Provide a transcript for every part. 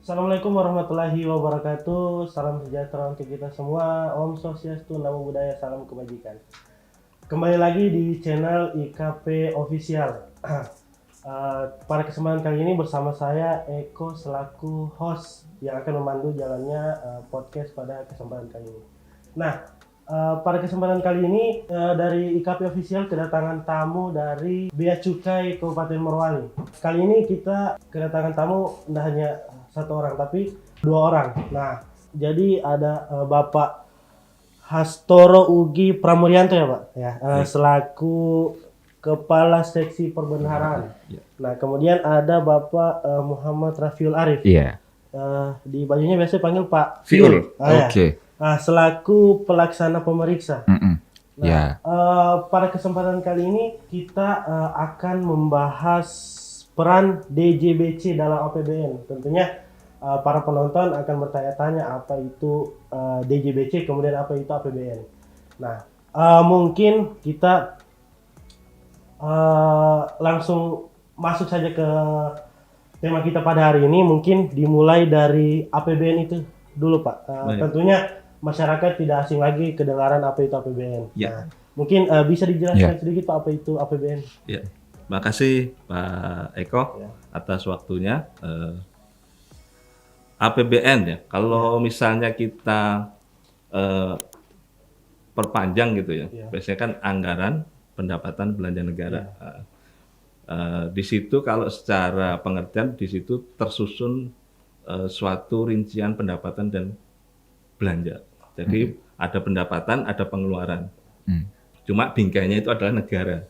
Assalamualaikum warahmatullahi wabarakatuh. Salam sejahtera untuk kita semua. Om Swastiastu, Namo Buddhaya, salam kebajikan. Kembali lagi di channel IKP Official. Pada kesempatan kali ini bersama saya Eko selaku host yang akan memandu jalannya podcast pada kesempatan kali ini. Nah, pada kesempatan kali ini dari IKP Official kedatangan tamu dari Bea Cukai Kabupaten Morowali. Kali ini kita kedatangan tamu tidak hanya satu orang tapi dua orang. Nah, jadi ada Bapak Hastoro Ugi Pramuryanto ya Pak, ya, selaku Kepala Seksi Perbendaharaan. Ya. Nah, kemudian ada Bapak Muhammad Rafiul Arif. Iya. Di bajunya biasa panggil Pak Fiul. Ya. Oke. Selaku pelaksana pemeriksa. Nah, Ya. pada kesempatan kali ini kita akan membahas peran DJBC dalam APBN. Tentunya para penonton akan bertanya-tanya apa itu DJBC, kemudian apa itu APBN. Nah, mungkin kita langsung masuk saja ke tema kita pada hari ini. Mungkin dimulai dari APBN itu dulu Pak. Tentunya masyarakat tidak asing lagi kedengaran apa itu APBN. Ya. Nah, mungkin bisa dijelaskan sedikit Pak apa itu APBN? Ya. Makasih Pak Eko atas waktunya. APBN ya. Kalau misalnya kita perpanjang gitu ya. Biasanya kan anggaran pendapatan belanja negara. Di situ kalau secara pengertian di situ tersusun suatu rincian pendapatan dan belanja. Jadi ada pendapatan, ada pengeluaran. Cuma bingkainya itu adalah negara.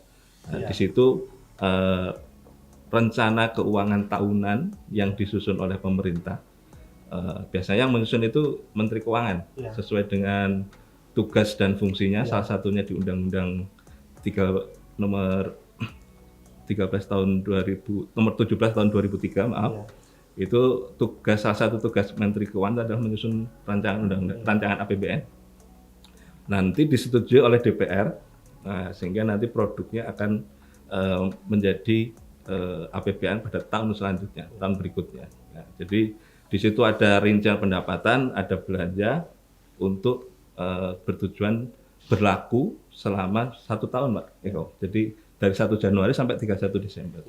Di situ rencana keuangan tahunan yang disusun oleh pemerintah. Biasanya yang menyusun itu Menteri Keuangan sesuai dengan tugas dan fungsinya. Salah satunya di Undang-Undang nomor 17 tahun 2003, maaf. Itu salah satu tugas Menteri Keuangan adalah menyusun rancangan APBN. Nanti disetujui oleh DPR, sehingga nanti produknya akan menjadi APBN pada tahun selanjutnya, tahun berikutnya. Nah, jadi di situ ada rincian pendapatan, ada belanja untuk bertujuan berlaku selama 1 tahun, Pak Eko. Jadi dari 1 Januari sampai 31 Desember.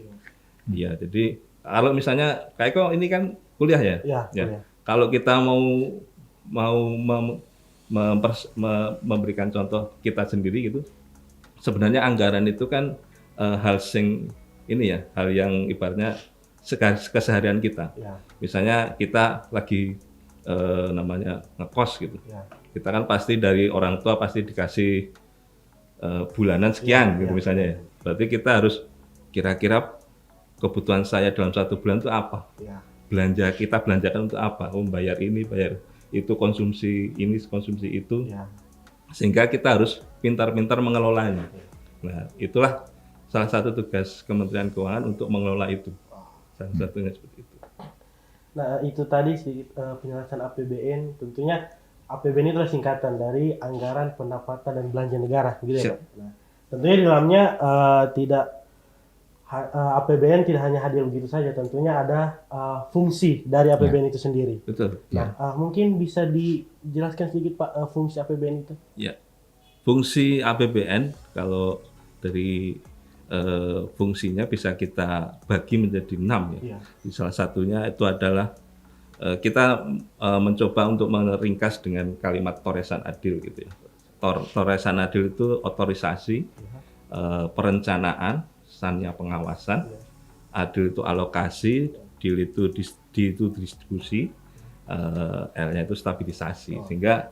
Iya, jadi kalau misalnya Kak Eko ini kan kuliah ya? Kuliah. Kalau kita mau memberikan contoh kita sendiri gitu, sebenarnya anggaran itu kan hal yang ibaratnya keseharian kita. Misalnya kita lagi namanya ngekos gitu. Kita kan pasti dari orang tua pasti dikasih bulanan sekian gitu misalnya ya. Berarti kita harus kira-kira kebutuhan saya dalam 1 bulan itu apa? Kita belanjakan untuk apa? Bayar ini, bayar itu, konsumsi ini, konsumsi itu. Sehingga kita harus pintar-pintar mengelolanya. Nah, itulah salah satu tugas Kementerian Keuangan untuk mengelola itu. Salah satunya seperti itu. Nah, itu tadi sedikit penjelasan APBN. Tentunya APBN itu adalah singkatan dari Anggaran Pendapatan dan Belanja Negara, gitu ya Pak. Nah, tentunya di dalamnya APBN tidak hanya hadir begitu saja, tentunya ada fungsi dari APBN itu sendiri. Betul. Nah, mungkin bisa dijelaskan sedikit Pak fungsi APBN itu? Ya, fungsi APBN kalau dari fungsinya bisa kita bagi menjadi 6 ya. Salah satunya itu adalah kita mencoba untuk meringkas dengan kalimat toresan adil gitu ya. Toresan adil itu otorisasi, perencanaan, sannya pengawasan, adil itu alokasi, dil itu distribusi, L-nya itu stabilisasi. Sehingga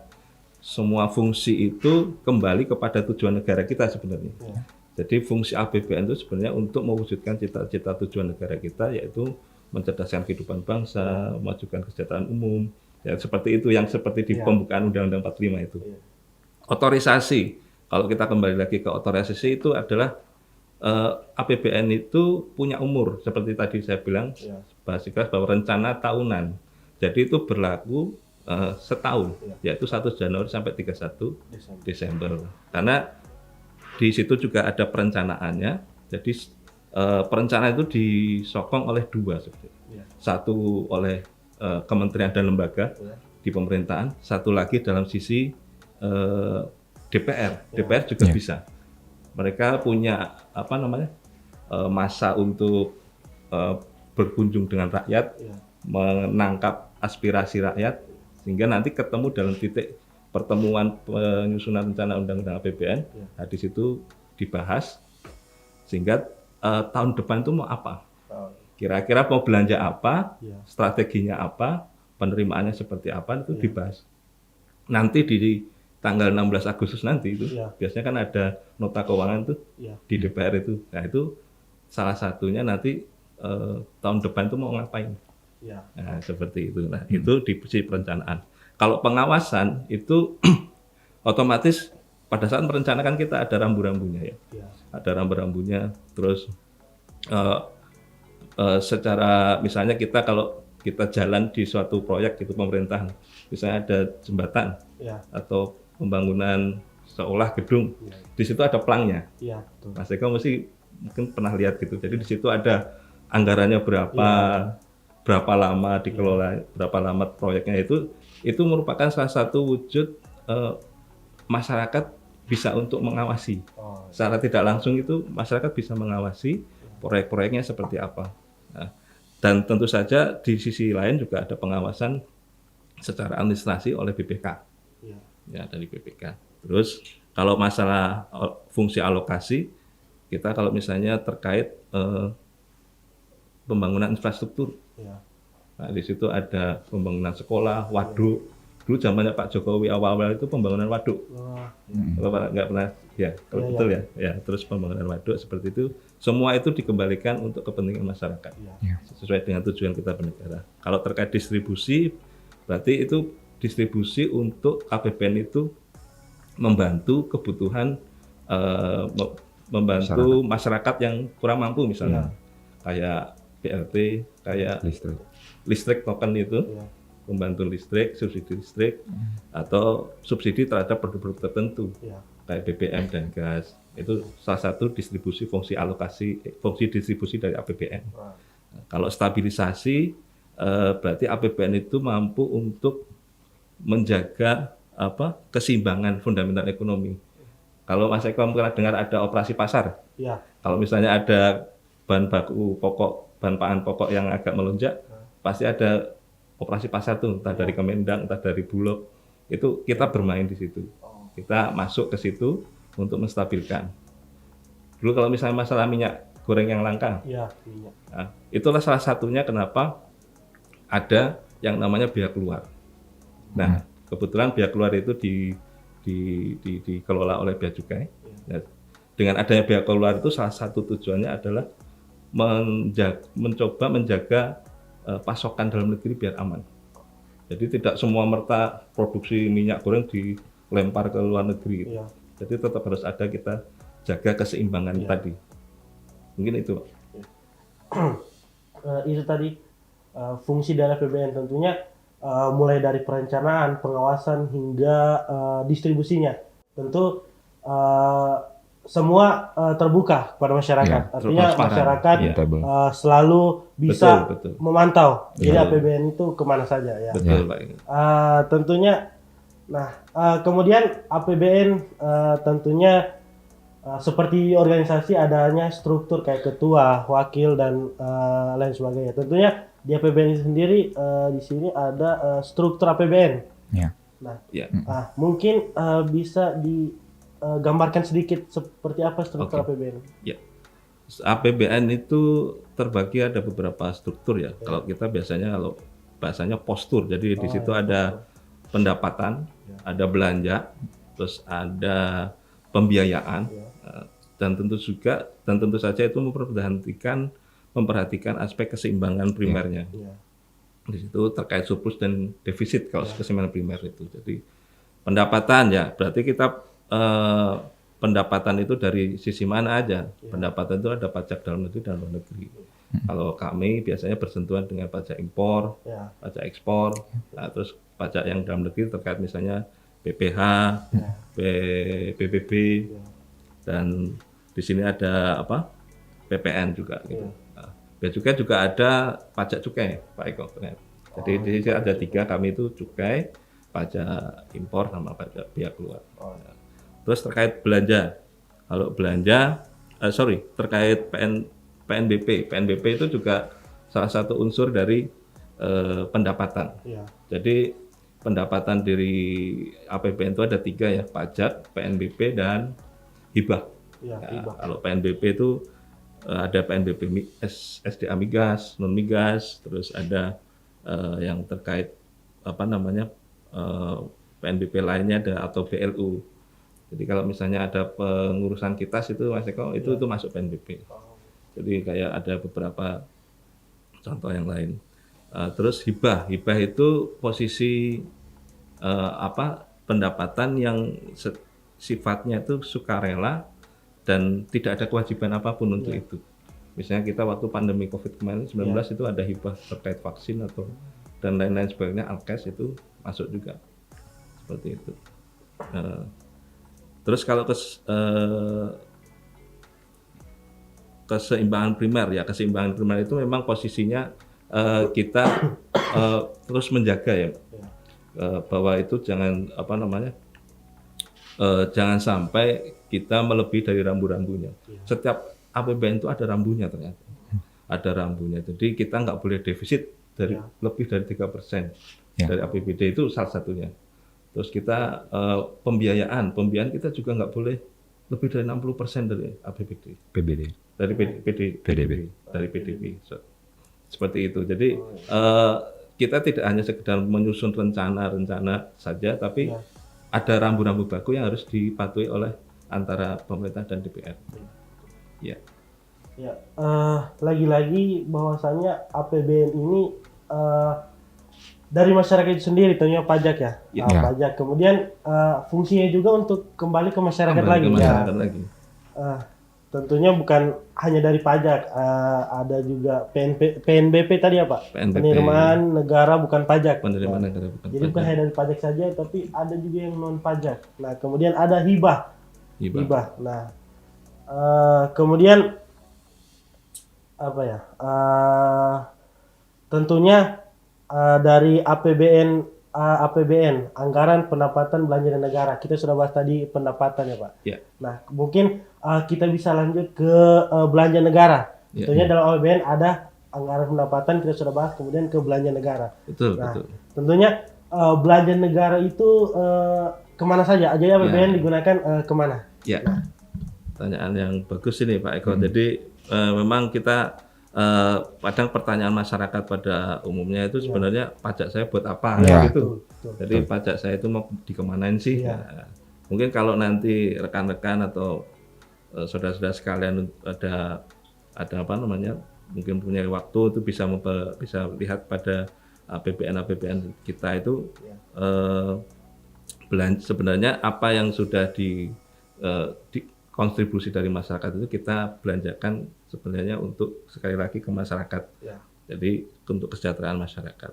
semua fungsi itu kembali kepada tujuan negara kita sebenarnya. Jadi fungsi APBN itu sebenarnya untuk mewujudkan cita-cita tujuan negara kita, yaitu mencerdaskan kehidupan bangsa, memajukan kesejahteraan umum, ya seperti itu yang seperti di pembukaan Undang-Undang 45 itu. Otorisasi, kalau kita kembali lagi ke otorisasi itu adalah APBN itu punya umur, seperti tadi saya bilang, bahas bahwa rencana tahunan. Jadi itu berlaku setahun, yaitu 1 Januari sampai 31 Desember. Karena di situ juga ada perencanaannya, jadi perencanaan itu disokong oleh 2 sebetulnya. Satu oleh kementerian dan lembaga di pemerintahan, satu lagi dalam sisi DPR. DPR juga bisa. Mereka punya masa untuk berkunjung dengan rakyat, menangkap aspirasi rakyat, sehingga nanti ketemu dalam titik pertemuan penyusunan rencana undang-undang APBN. Nah, di situ dibahas sehingga tahun depan itu mau apa? Kira-kira mau belanja apa? Strateginya apa? Penerimaannya seperti apa? Itu dibahas. Nanti di tanggal 16 Agustus nanti itu biasanya kan ada nota keuangan tuh di DPR itu. Nah, itu salah satunya nanti tahun depan itu mau ngapain? Nah, seperti itu. Nah, itu di sisi perencanaan. Kalau pengawasan itu otomatis pada saat merencanakan kita ada rambu-rambunya ya. Ada rambu-rambunya. Terus secara misalnya kita kalau kita jalan di suatu proyek itu pemerintahan, misalnya ada jembatan atau pembangunan seolah gedung, di situ ada plangnya. Mas Eko mungkin pernah lihat gitu. Jadi di situ ada anggarannya berapa lama dikelola, berapa lama proyeknya itu merupakan salah satu wujud masyarakat bisa untuk mengawasi. Secara tidak langsung itu masyarakat bisa mengawasi proyek-proyeknya seperti apa. Nah, dan tentu saja di sisi lain juga ada pengawasan secara administrasi oleh BPK. Ya, dari BPK. Terus kalau masalah fungsi alokasi, kita kalau misalnya terkait pembangunan infrastruktur. Nah, di situ ada pembangunan sekolah, waduk. Dulu zamannya Pak Jokowi awal-awal itu pembangunan waduk. Bapak nggak pernah, ya, kalau betul ya. Ya, terus pembangunan waduk seperti itu. Semua itu dikembalikan untuk kepentingan masyarakat, sesuai dengan tujuan kita bernegara. Kalau terkait distribusi, berarti itu distribusi untuk APBN itu membantu kebutuhan, membantu masyarakat yang kurang mampu misalnya, kayak BLT, kayak listrik token itu, membantu listrik, subsidi listrik, atau subsidi terhadap produk-produk tertentu, kayak BBM dan gas. Itu salah satu distribusi fungsi distribusi dari APBN. Kalau stabilisasi, berarti APBN itu mampu untuk menjaga keseimbangan fundamental ekonomi. Kalau Mas Eko pernah dengar ada operasi pasar, kalau misalnya ada bahan baku pokok, bahan pangan pokok yang agak melonjak, pasti ada operasi pasar tuh, entah dari Kemendak, entah dari Bulog. Itu kita bermain di situ. Kita masuk ke situ untuk menstabilkan. Dulu kalau misalnya masalah minyak goreng yang langka, nah, itulah salah satunya kenapa ada yang namanya biaya keluar. Nah, kebetulan biaya keluar itu dikelola oleh Bea Cukai. Nah, dengan adanya biaya keluar itu salah satu tujuannya adalah mencoba menjaga pasokan dalam negeri biar aman. Jadi tidak semua merta produksi minyak goreng dilempar ke luar negeri. Jadi tetap harus ada kita jaga keseimbangan tadi. Mungkin itu. Itu tadi fungsi dari APBN tentunya mulai dari perencanaan, pengawasan hingga distribusinya. Tentu semua terbuka kepada masyarakat. Artinya masyarakat selalu bisa memantau. Jadi APBN itu kemana saja ya. Tentunya. Nah, kemudian APBN tentunya seperti organisasi adanya struktur kayak ketua, wakil dan lain sebagainya. Tentunya di APBN sendiri di sini ada struktur APBN. Nah, mungkin bisa digambarkan sedikit seperti apa struktur APBN. APBN itu terbagi ada beberapa struktur ya. Kalau kita kalau bahasanya postur. Jadi di situ ada pendapatan, ada belanja, terus ada pembiayaan, dan tentu saja itu memperhatikan aspek keseimbangan primernya. Di situ terkait surplus dan defisit kalau keseimbangan primer itu. Jadi pendapatan ya berarti kita pendapatan itu dari sisi mana aja. Pendapatan itu ada pajak dalam negeri dan luar negeri. Kalau kami biasanya bersentuhan dengan pajak impor, pajak ekspor, nah, terus pajak yang dalam negeri terkait misalnya BPH, PBB, dan di sini ada PPN juga gitu. Nah, juga ada pajak cukai, Pak Eko. Jadi di sini ada 3, kami itu cukai, pajak impor sama pajak pihak luar. Terus terkait belanja, kalau belanja, terkait PNBP itu juga salah satu unsur dari pendapatan. Iya. Jadi pendapatan dari APBN itu ada 3 ya, pajak, PNBP dan hibah. Iya, Ya, hibah. kalau PNBP itu ada PNBP SDA migas, non migas, terus ada yang terkait PNBP lainnya ada atau BLU. Jadi kalau misalnya ada pengurusan kitas itu Mas Eko itu masuk PNBP. Jadi kayak ada beberapa contoh yang lain. Terus hibah itu posisi pendapatan yang sifatnya itu sukarela dan tidak ada kewajiban apapun untuk itu. Misalnya kita waktu pandemi COVID kemarin 19 itu ada hibah terkait vaksin atau dan lain-lain sebagainya, Alkes itu masuk juga seperti itu. Terus kalau keseimbangan primer itu memang posisinya kita terus menjaga ya, bahwa itu jangan jangan sampai kita melebihi dari rambu-rambunya. Setiap APBN itu ada rambunya ternyata, ada rambunya. Jadi kita nggak boleh defisit dari lebih dari 3% dari APBD, itu salah satunya. Terus kita pembiayaan kita juga nggak boleh lebih dari 60% dari APBD. Dari PDB. Seperti itu. Jadi kita tidak hanya sekedar menyusun rencana saja, tapi ada rambu-rambu baku yang harus dipatuhi oleh antara pemerintah dan DPR. Ya. Ya, lagi-lagi bahwasanya APBN ini dari masyarakat itu sendiri, tentunya pajak ya. Pajak. Kemudian fungsinya juga untuk kembali ke masyarakat lagi. Tentunya bukan hanya dari pajak, ada juga PNBP tadi ya Pak? Penerimaan negara bukan pajak. Jadi bukan hanya dari pajak saja, tapi ada juga yang non pajak. Nah, kemudian ada hibah. Nah, kemudian tentunya dari APBN, anggaran pendapatan belanja negara. Kita sudah bahas tadi pendapatan ya Pak. Nah, mungkin kita bisa lanjut ke belanja negara. Tentunya dalam APBN ada anggaran pendapatan, kita sudah bahas, kemudian ke belanja negara. Betul. Tentunya belanja negara itu kemana saja? Jadi APBN digunakan kemana? Pertanyaan yang bagus ini Pak Eko. Jadi memang kita kadang pertanyaan masyarakat pada umumnya itu sebenarnya pajak saya buat apa gitu. Jadi pajak saya itu mau dikemanain sih? Nah, mungkin kalau nanti rekan-rekan atau saudara-saudara sekalian ada mungkin punya waktu itu bisa lihat pada APBN kita itu sebenarnya apa yang sudah di kontribusi dari masyarakat itu kita belanjakan sebenarnya untuk sekali lagi ke masyarakat. Jadi untuk kesejahteraan masyarakat.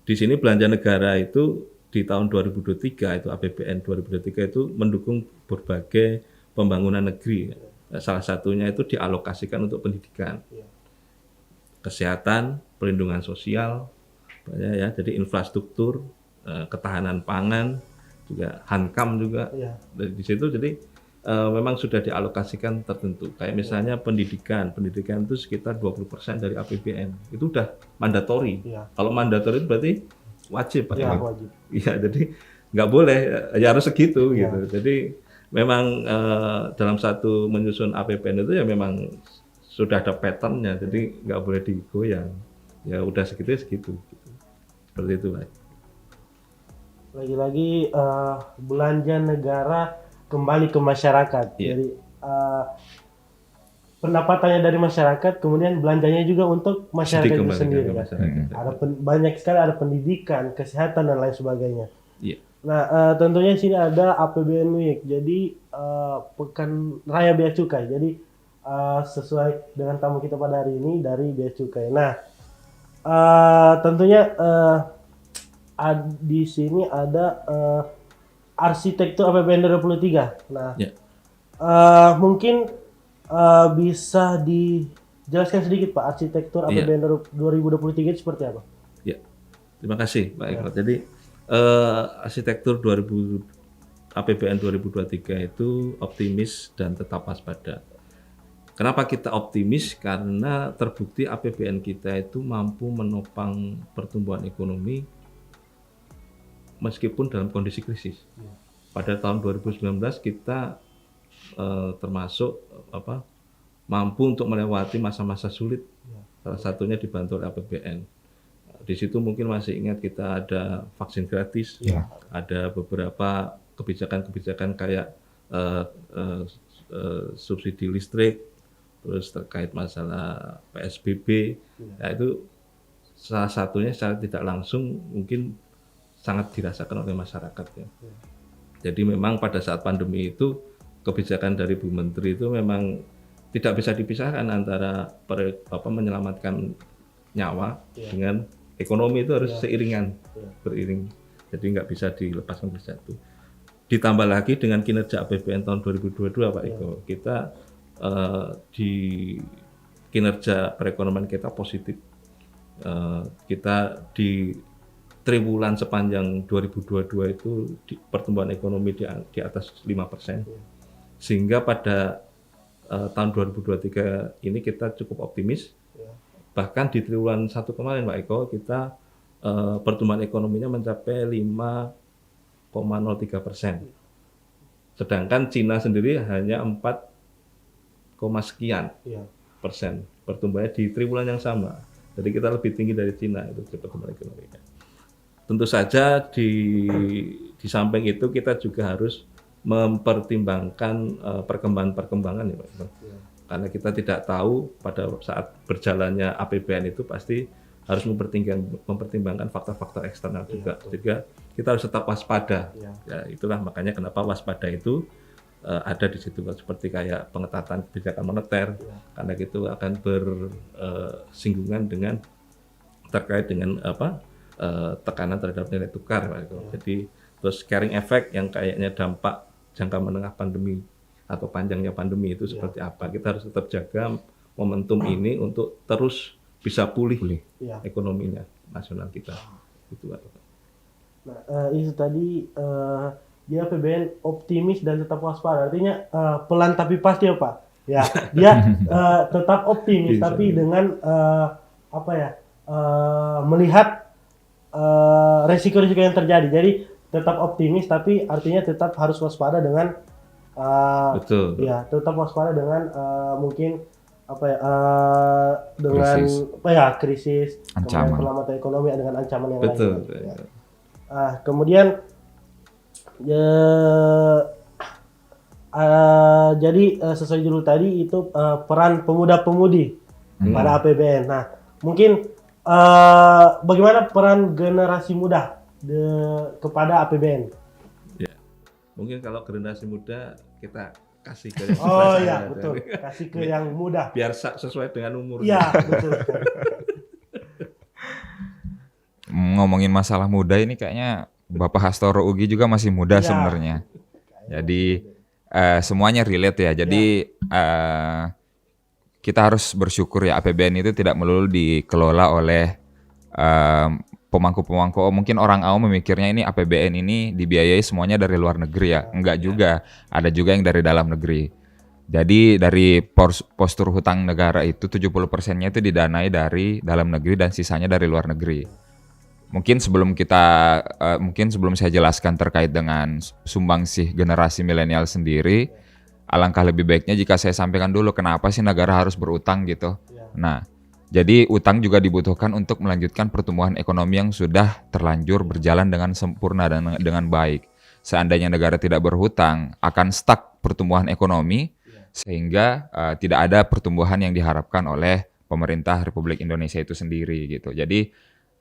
Di sini belanja negara itu di tahun 2023 itu APBN 2023 itu mendukung berbagai pembangunan negeri. Salah satunya itu dialokasikan untuk pendidikan, kesehatan, perlindungan sosial, ya. Jadi infrastruktur, ketahanan pangan, juga Hankam juga. Dari di situ jadi memang sudah dialokasikan tertentu. Kayak misalnya pendidikan itu sekitar 20% dari APBN. Itu udah mandatori. Kalau mandatori itu berarti wajib Pak. Wajib. Iya, jadi nggak boleh, ya harus segitu gitu. Jadi memang dalam satu menyusun APBN itu ya memang sudah ada patternnya, jadi nggak boleh digoyang. Ya udah segitu. Seperti itu Pak. Lagi-lagi belanja negara kembali ke masyarakat. Jadi pendapatannya dari masyarakat, kemudian belanjanya juga untuk masyarakat itu sendiri. Ada banyak sekali, ada pendidikan, kesehatan dan lain sebagainya. Nah, tentunya di sini ada APBN Week. Jadi Pekan Raya Bea Cukai. Jadi sesuai dengan tamu kita pada hari ini dari Bea Cukai. Nah, tentunya di sini ada arsitektur APBN 2023. Nah, mungkin bisa dijelaskan sedikit Pak, arsitektur APBN 2023 itu seperti apa? Terima kasih Pak Eko. Jadi arsitektur APBN 2023 itu optimis dan tetap waspada. Kenapa kita optimis? Karena terbukti APBN kita itu mampu menopang pertumbuhan ekonomi meskipun dalam kondisi krisis. Pada tahun 2019 kita termasuk mampu untuk melewati masa-masa sulit. Salah satunya dibantu oleh APBN. Di situ mungkin masih ingat kita ada vaksin gratis, ada beberapa kebijakan-kebijakan kayak subsidi listrik, terus terkait masalah PSBB, ya itu salah satunya secara tidak langsung mungkin sangat dirasakan oleh masyarakat ya. Jadi memang pada saat pandemi itu kebijakan dari Bu Menteri itu memang tidak bisa dipisahkan antara menyelamatkan nyawa dengan ekonomi, itu harus beriring. Jadi nggak bisa dilepaskan bersatu. Ditambah lagi dengan kinerja APBN tahun 2022 Pak Eko, kita di kinerja perekonomian kita positif. Kita di triwulan sepanjang 2022 itu pertumbuhan ekonomi di atas 5%. Sehingga pada tahun 2023 ini kita cukup optimis. Bahkan di triwulan 1 kemarin Pak Eko, kita pertumbuhan ekonominya mencapai 5,03%. Sedangkan Cina sendiri hanya 4, sekian persen pertumbuhannya di triwulan yang sama. Jadi kita lebih tinggi dari Cina itu pertumbuhan ekonominya. Tentu saja di samping itu kita juga harus mempertimbangkan perkembangan ya Pak. Karena kita tidak tahu pada saat berjalannya APBN itu pasti harus mempertimbangkan faktor-faktor eksternal juga. Jadi kita harus tetap waspada. Ya, itulah makanya kenapa waspada itu ada di situ, seperti kayak pengetatan kebijakan moneter, karena itu akan bersinggungan dengan terkait dengan tekanan terhadap nilai tukar. Jadi terus carrying effect yang kayaknya dampak jangka menengah pandemi atau panjangnya pandemi itu seperti apa. Kita harus tetap jaga momentum ini untuk terus bisa pulih ekonominya nasional kita. Itu. Nah, itu tadi dia APBN optimis dan tetap waspada. Artinya pelan tapi pasti ya Pak. Ya, dia tetap optimis tapi dengan melihat resiko-resiko yang terjadi. Jadi tetap optimis tapi artinya tetap harus waspada dengan betul. Ya, tetap waspada dengan mungkin dengan krisis, ancaman perlambatan ekonomi dengan ancaman yang betul. lain. Ya. Kemudian jadi sesuai judul tadi itu peran pemuda-pemudi pada APBN. Nah, mungkin bagaimana peran generasi muda kepada APBN? Ya, mungkin kalau generasi muda kita kasih ke betul, kasih ke yang muda biar sesuai dengan umur. Iya, betul. Ngomongin masalah muda ini kayaknya Bapak Hastoro Ugi juga masih muda sebenarnya. Jadi semuanya relate ya. Jadi kita harus bersyukur ya APBN itu tidak melulu dikelola oleh pemangku-pemangku. Mungkin orang awam memikirnya ini APBN ini dibiayai semuanya dari luar negeri ya. Enggak juga. Ada juga yang dari dalam negeri. Jadi dari postur hutang negara itu 70%-nya itu didanai dari dalam negeri dan sisanya dari luar negeri. Mungkin sebelum saya jelaskan terkait dengan sumbangsih generasi milenial sendiri, alangkah lebih baiknya jika saya sampaikan dulu kenapa sih negara harus berutang gitu. Nah, jadi utang juga dibutuhkan untuk melanjutkan pertumbuhan ekonomi yang sudah terlanjur berjalan dengan sempurna dan dengan baik. Seandainya negara tidak berhutang, akan stuck pertumbuhan ekonomi sehingga tidak ada pertumbuhan yang diharapkan oleh pemerintah Republik Indonesia itu sendiri gitu. Jadi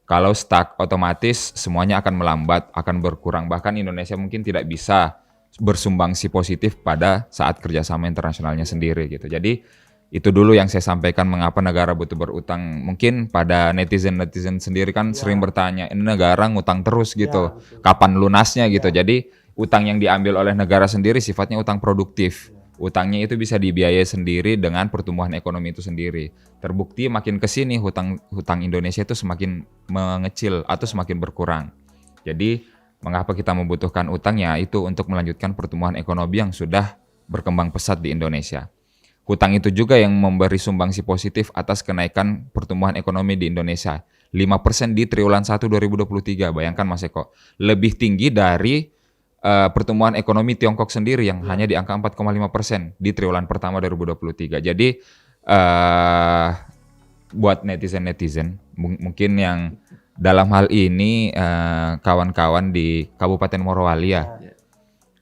kalau stuck, otomatis semuanya akan melambat, akan berkurang. Bahkan Indonesia mungkin tidak bisa bersumbangsi positif pada saat kerjasama internasionalnya sendiri gitu. Jadi itu dulu yang saya sampaikan mengapa negara butuh berutang. Mungkin pada netizen sendiri kan sering bertanya, ini negara ngutang terus gitu, kapan lunasnya gitu. Jadi utang yang diambil oleh negara sendiri sifatnya utang produktif. utangnya itu bisa dibiayai sendiri dengan pertumbuhan ekonomi itu sendiri. Terbukti makin kesini hutang Indonesia itu semakin mengecil atau semakin berkurang. Jadi mengapa kita membutuhkan utang ya itu untuk melanjutkan pertumbuhan ekonomi yang sudah berkembang pesat di Indonesia. Hutang itu juga yang memberi sumbangsi positif atas kenaikan pertumbuhan ekonomi di Indonesia. 5% di triwulan 1 2023, bayangkan Mas Eko. Lebih tinggi dari pertumbuhan ekonomi Tiongkok sendiri yang hanya di angka 4,5% di triwulan pertama 2023. Jadi buat netizen-netizen mungkin yang dalam hal ini kawan-kawan di Kabupaten Morowali ya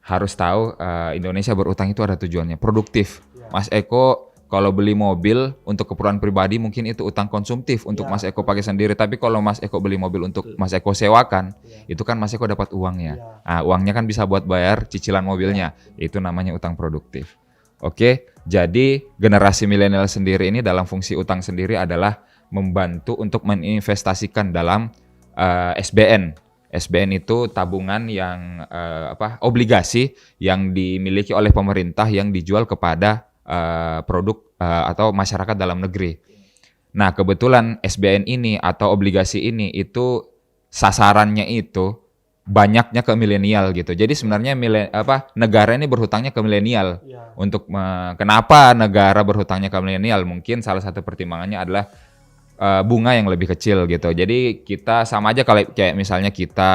harus tahu Indonesia berutang itu ada tujuannya, produktif. Mas Eko kalau beli mobil untuk keperluan pribadi mungkin itu utang konsumtif untuk Mas Eko pakai sendiri. Tapi kalau Mas Eko beli mobil untuk Mas Eko sewakan, itu kan Mas Eko dapat uangnya. Nah, uangnya kan bisa buat bayar cicilan mobilnya. Itu namanya utang produktif. Oke, jadi generasi milenial sendiri ini dalam fungsi utang sendiri adalah membantu untuk menginvestasikan dalam SBN. SBN itu tabungan yang obligasi yang dimiliki oleh pemerintah yang dijual kepada produk atau masyarakat dalam negeri. Nah, kebetulan SBN ini atau obligasi ini itu sasarannya itu banyaknya ke milenial gitu. Jadi sebenarnya negara ini berhutangnya ke milenial. Untuk kenapa negara berhutangnya ke milenial? Mungkin salah satu pertimbangannya adalah bunga yang lebih kecil gitu. Jadi kita sama aja kalau kayak misalnya kita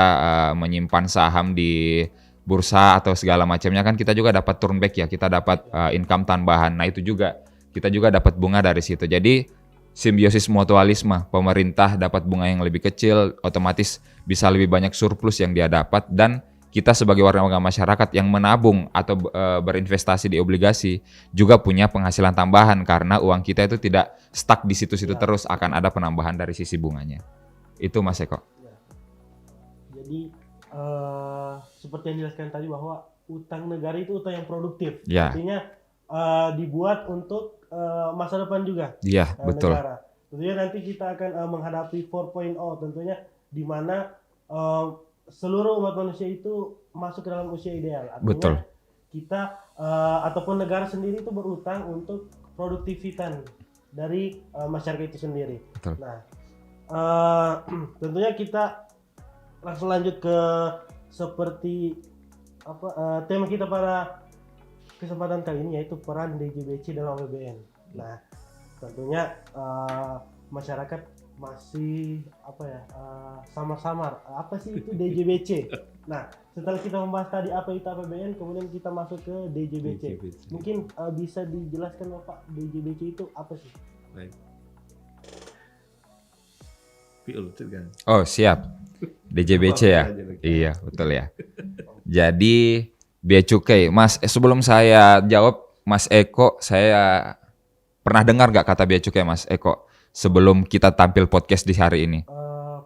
menyimpan saham di bursa atau segala macamnya kan kita juga dapat turn back ya, kita dapat income tambahan. Nah itu juga kita juga dapat bunga dari situ. Jadi simbiosis mutualisme, pemerintah dapat bunga yang lebih kecil, otomatis bisa lebih banyak surplus yang dia dapat, dan kita sebagai warga masyarakat yang menabung atau berinvestasi di obligasi juga punya penghasilan tambahan karena uang kita itu tidak stuck di situ-situ terus, akan ada penambahan dari sisi bunganya. Itu Mas Eko. Jadi seperti yang dijelaskan tadi bahwa utang negara itu utang yang produktif, artinya dibuat untuk masa depan juga. Iya, betul. Negara. Tentunya nanti kita akan menghadapi 4.0 tentunya di mana seluruh umat manusia itu masuk ke dalam usia ideal. Artinya betul. Kita ataupun negara sendiri itu berutang untuk produktivitas dari masyarakat itu sendiri. Betul. Nah, tentunya kita langsung lanjut ke seperti tema kita pada kesempatan kali ini, yaitu peran DJBC dalam APBN. Nah, tentunya masyarakat masih samar-samar apa sih itu DJBC. Nah, setelah kita membahas tadi apa itu APBN, kemudian kita masuk ke DJBC. Mungkin bisa dijelaskan Bapak, DJBC itu apa sih? Baik. Oh siap. DJBC ya? Iya betul ya. Jadi Bea Cukai, Mas, sebelum saya jawab Mas Eko, saya pernah dengar gak kata Bea Cukai Mas Eko sebelum kita tampil podcast di hari ini?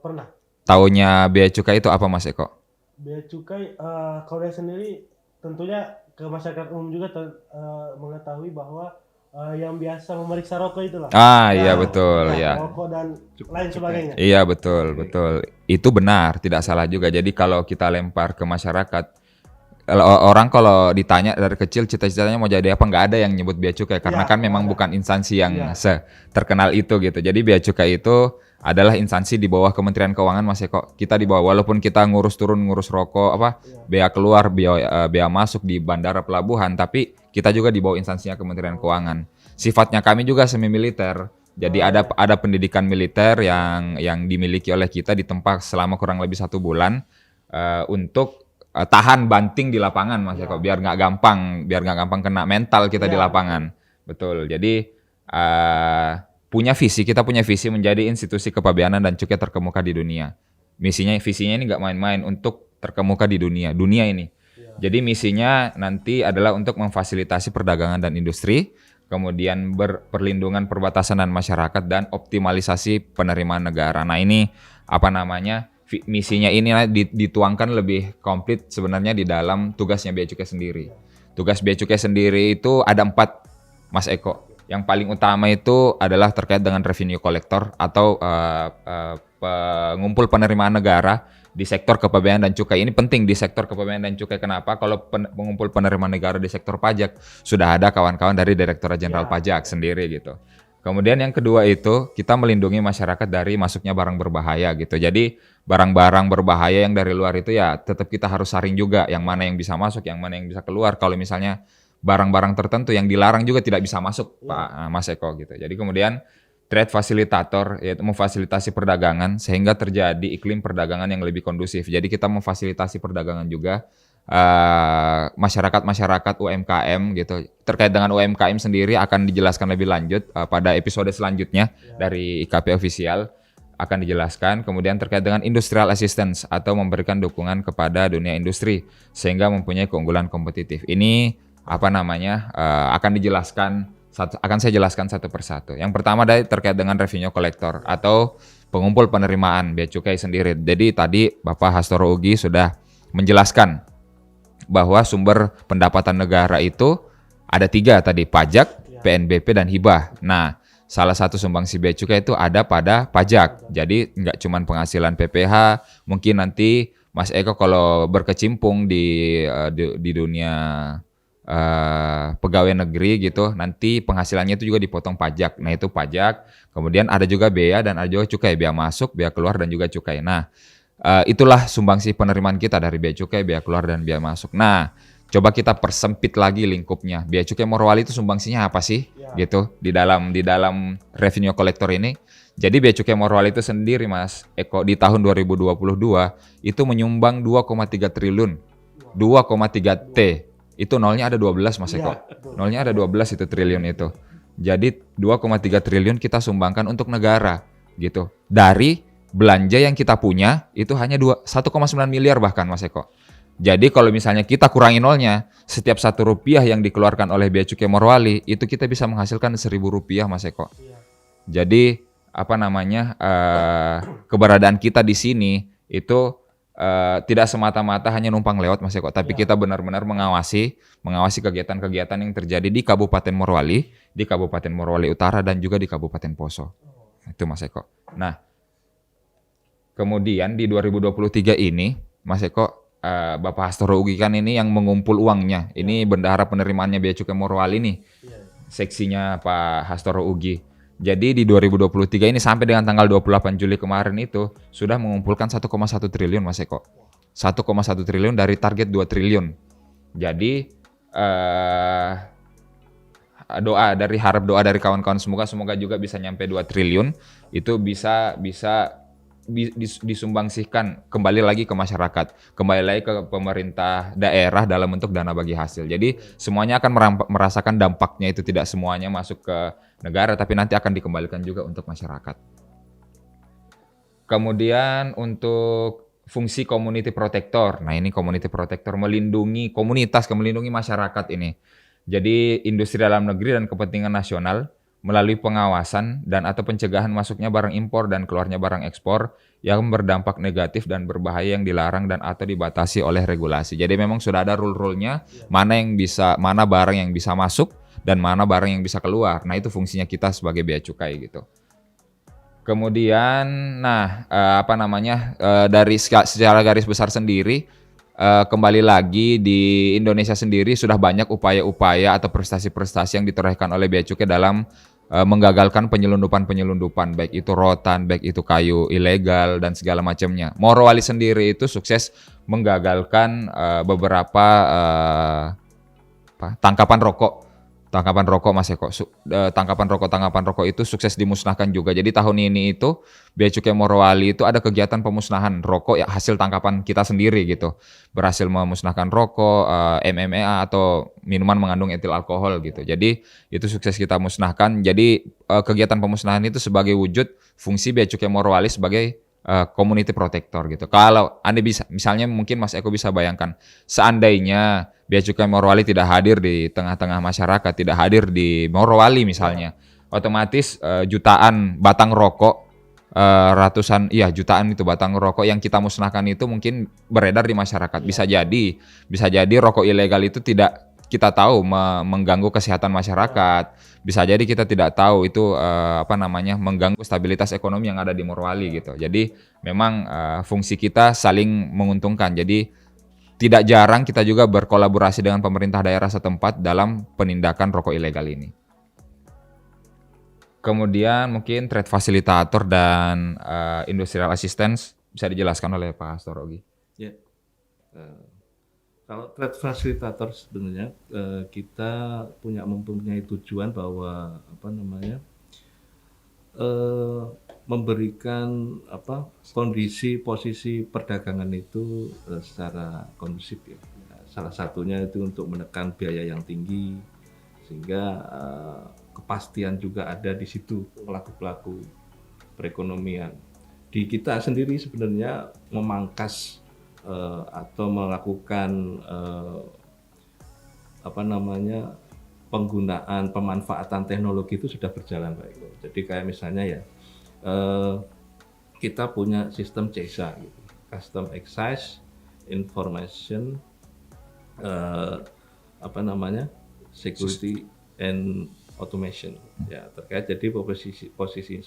Pernah. Taunya Bea Cukai itu apa Mas Eko? Bea Cukai, kalau saya sendiri tentunya ke masyarakat umum juga mengetahui bahwa yang biasa memeriksa rokok itulah. Iya betul ya. Rokok dan lain sebagainya. Iya betul. Itu benar, tidak salah juga. Jadi kalau kita lempar ke masyarakat, orang kalau ditanya dari kecil cita-citanya mau jadi apa, nggak ada yang nyebut Bea Cukai karena kan memang bukan instansi yang terkenal itu gitu. Jadi Bea Cukai itu adalah instansi di bawah Kementerian Keuangan Mas Eko. Kita di bawah, walaupun kita ngurus rokok bea keluar, bea masuk di bandara pelabuhan, tapi kita juga di bawah instansinya Kementerian Keuangan. Sifatnya kami juga semi militer. Jadi ada pendidikan militer yang dimiliki oleh kita di tempat selama kurang lebih 1 bulan untuk tahan banting di lapangan Mas Eko, biar nggak gampang kena mental kita di lapangan. Betul. Jadi kita punya visi menjadi institusi kepabeanan dan cukai terkemuka di dunia. Visinya ini nggak main-main, untuk terkemuka di dunia ini. Jadi misinya nanti adalah untuk memfasilitasi perdagangan dan industri, kemudian perlindungan perbatasan dan masyarakat, dan optimalisasi penerimaan negara. Nah ini misinya ini dituangkan lebih komplit sebenarnya di dalam tugasnya Bea Cukai sendiri. Tugas Bea Cukai sendiri itu ada 4 Mas Eko. Yang paling utama itu adalah terkait dengan revenue collector atau pengumpul penerimaan negara di sektor kepegawaian dan cukai. Ini penting di sektor kepegawaian dan cukai. Kenapa? Kalau pengumpul penerimaan negara di sektor pajak sudah ada kawan-kawan dari Direktorat Jenderal Pajak sendiri gitu. Kemudian yang kedua itu kita melindungi masyarakat dari masuknya barang berbahaya gitu. Jadi barang-barang berbahaya yang dari luar itu ya tetap kita harus saring juga yang mana yang bisa masuk, yang mana yang bisa keluar. Kalau misalnya barang-barang tertentu yang dilarang juga tidak bisa masuk, Pak Mas Eko gitu. Jadi kemudian trade facilitator yaitu memfasilitasi perdagangan sehingga terjadi iklim perdagangan yang lebih kondusif. Jadi kita memfasilitasi perdagangan juga masyarakat UMKM gitu. Terkait dengan UMKM sendiri akan dijelaskan lebih lanjut pada episode selanjutnya dari IKP Official akan dijelaskan. Kemudian terkait dengan industrial assistance atau memberikan dukungan kepada dunia industri sehingga mempunyai keunggulan kompetitif. Ini akan dijelaskan akan saya jelaskan satu persatu. Yang pertama terkait dengan revenue collector atau pengumpul penerimaan bea cukai sendiri. Jadi tadi Bapak Hastoro Ugi sudah menjelaskan bahwa sumber pendapatan negara itu ada 3 tadi, pajak, PNBP, dan hibah. Nah, salah satu sumbangsi bea cukai itu ada pada pajak. Jadi nggak cuma penghasilan PPH, mungkin nanti Mas Eko kalau berkecimpung di dunia pegawai negeri gitu, nanti penghasilannya itu juga dipotong pajak. Nah itu pajak, kemudian ada juga bea dan ada juga cukai, bea masuk, bea keluar, dan juga cukai. Nah itulah sumbangsi penerimaan kita dari bea cukai, bea keluar, dan bea masuk. Nah coba kita persempit lagi lingkupnya. Bea cukai morowali itu sumbangsinya apa sih? Gitu di dalam revenue collector ini. Jadi bea cukai morowali itu sendiri Mas Eko di tahun 2022 itu menyumbang 2,3 triliun. 2,3 T. Itu nolnya ada 12 Mas Eko. Nolnya ada 12 itu triliun itu. Jadi 2,3 triliun kita sumbangkan untuk negara gitu. Dari belanja yang kita punya itu hanya 1,9 miliar bahkan Mas Eko. Jadi kalau misalnya kita kurangi nolnya, setiap 1 rupiah yang dikeluarkan oleh bea cukai morowali itu kita bisa menghasilkan 1.000 rupiah Mas Eko. Jadi keberadaan kita di sini itu tidak semata-mata hanya numpang lewat Mas Eko, tapi kita benar-benar mengawasi kegiatan-kegiatan yang terjadi di Kabupaten Morowali, di Kabupaten Morowali Utara, dan juga di Kabupaten Poso. Itu Mas Eko. Nah, kemudian di 2023 ini, Mas Eko, Bapak Hastoro Ugi kan ini yang mengumpul uangnya. Ini bendahara penerimaannya bea cukai Morowali nih, seksinya Pak Hastoro Ugi. Jadi di 2023 ini sampai dengan tanggal 28 Juli kemarin itu sudah mengumpulkan 1,1 triliun Mas Eko. 1,1 triliun dari target 2 triliun. Jadi harap doa dari kawan-kawan semoga juga bisa nyampe 2 triliun. Itu bisa disumbangsikan kembali lagi ke masyarakat, kembali lagi ke pemerintah daerah dalam bentuk dana bagi hasil. Jadi semuanya akan merasakan dampaknya, itu tidak semuanya masuk ke negara tapi nanti akan dikembalikan juga untuk masyarakat. Kemudian untuk fungsi community protector. Nah, ini community protector melindungi komunitas, melindungi masyarakat ini. Jadi industri dalam negeri dan kepentingan nasional melalui pengawasan dan atau pencegahan masuknya barang impor dan keluarnya barang ekspor yang berdampak negatif dan berbahaya yang dilarang dan atau dibatasi oleh regulasi. Jadi memang sudah ada rule-rule-nya, mana barang yang bisa masuk dan mana barang yang bisa keluar. Nah, itu fungsinya kita sebagai bea cukai gitu. Kemudian dari secara garis besar sendiri, kembali lagi di Indonesia sendiri sudah banyak upaya-upaya atau prestasi-prestasi yang ditorehkan oleh bea cukai dalam menggagalkan penyelundupan baik itu rotan, baik itu kayu ilegal dan segala macamnya. Morowali sendiri itu sukses menggagalkan beberapa tangkapan rokok Mas Eko. Tangkapan rokok itu sukses dimusnahkan juga. Jadi tahun ini itu bea cukai Morowali itu ada kegiatan pemusnahan rokok ya, hasil tangkapan kita sendiri gitu. Berhasil memusnahkan rokok, MMA atau minuman mengandung etil alkohol gitu. Jadi itu sukses kita musnahkan. Jadi kegiatan pemusnahan itu sebagai wujud fungsi bea cukai Morowali sebagai community protector gitu. Kalau Anda bisa, misalnya mungkin Mas Eko bisa bayangkan, seandainya bea cukai Morowali tidak hadir di tengah-tengah masyarakat, tidak hadir di Morowali misalnya, otomatis jutaan batang rokok, jutaan itu batang rokok yang kita musnahkan itu mungkin beredar di masyarakat. Bisa jadi rokok ilegal itu tidak kita tahu mengganggu kesehatan masyarakat, bisa jadi kita tidak tahu itu mengganggu stabilitas ekonomi yang ada di Morowali gitu. Jadi memang fungsi kita saling menguntungkan. Jadi tidak jarang kita juga berkolaborasi dengan pemerintah daerah setempat dalam penindakan rokok ilegal ini. Kemudian mungkin trade facilitator dan industrial assistance bisa dijelaskan oleh Pak Astorogi. Ya. Kalau trade facilitator sebenarnya kita mempunyai tujuan bahwa memberikan kondisi posisi perdagangan itu secara kondusif ya. Salah satunya itu untuk menekan biaya yang tinggi sehingga kepastian juga ada di situ pelaku-pelaku perekonomian. Di kita sendiri sebenarnya memangkas atau melakukan penggunaan pemanfaatan teknologi itu sudah berjalan Pak Eko. Jadi kayak misalnya ya kita punya sistem CESA, gitu. Custom Excise Information Security and Automation ya terkait jadi posisi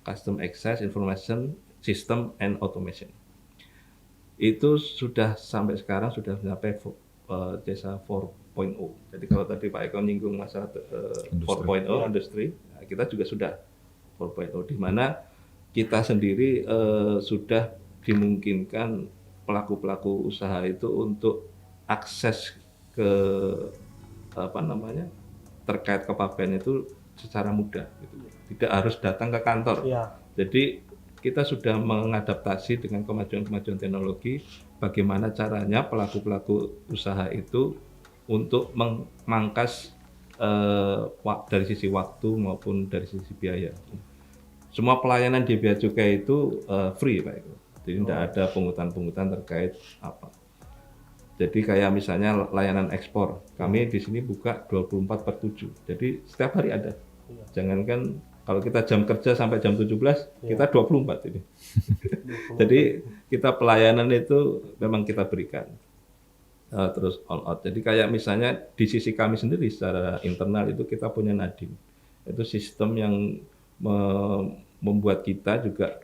Custom Excise Information System and Automation itu sudah sampai sekarang sudah sampai CESA 4.0. Jadi kalau tadi Pak Eko nyinggung masalah 4.0 industri, nah kita juga sudah 4.0 di mana kita sendiri sudah dimungkinkan pelaku-pelaku usaha itu untuk akses ke terkait kepabean itu secara mudah gitu. Tidak harus datang ke kantor. Ya. Jadi kita sudah mengadaptasi dengan kemajuan-kemajuan teknologi bagaimana caranya pelaku-pelaku usaha itu untuk memangkas dari sisi waktu maupun dari sisi biaya. Semua pelayanan di Bea Cukai itu free Pak Eko. Jadi tidak ada pungutan-pungutan terkait apa. Jadi kayak misalnya layanan ekspor, kami di sini buka 24/7. Jadi setiap hari ada. Jangankan kalau kita jam kerja sampai jam 17, kita 24 ini. Jadi kita pelayanan itu memang kita berikan. Terus all out. Jadi kayak misalnya di sisi kami sendiri secara internal itu kita punya Nadine. Itu sistem yang membuat kita juga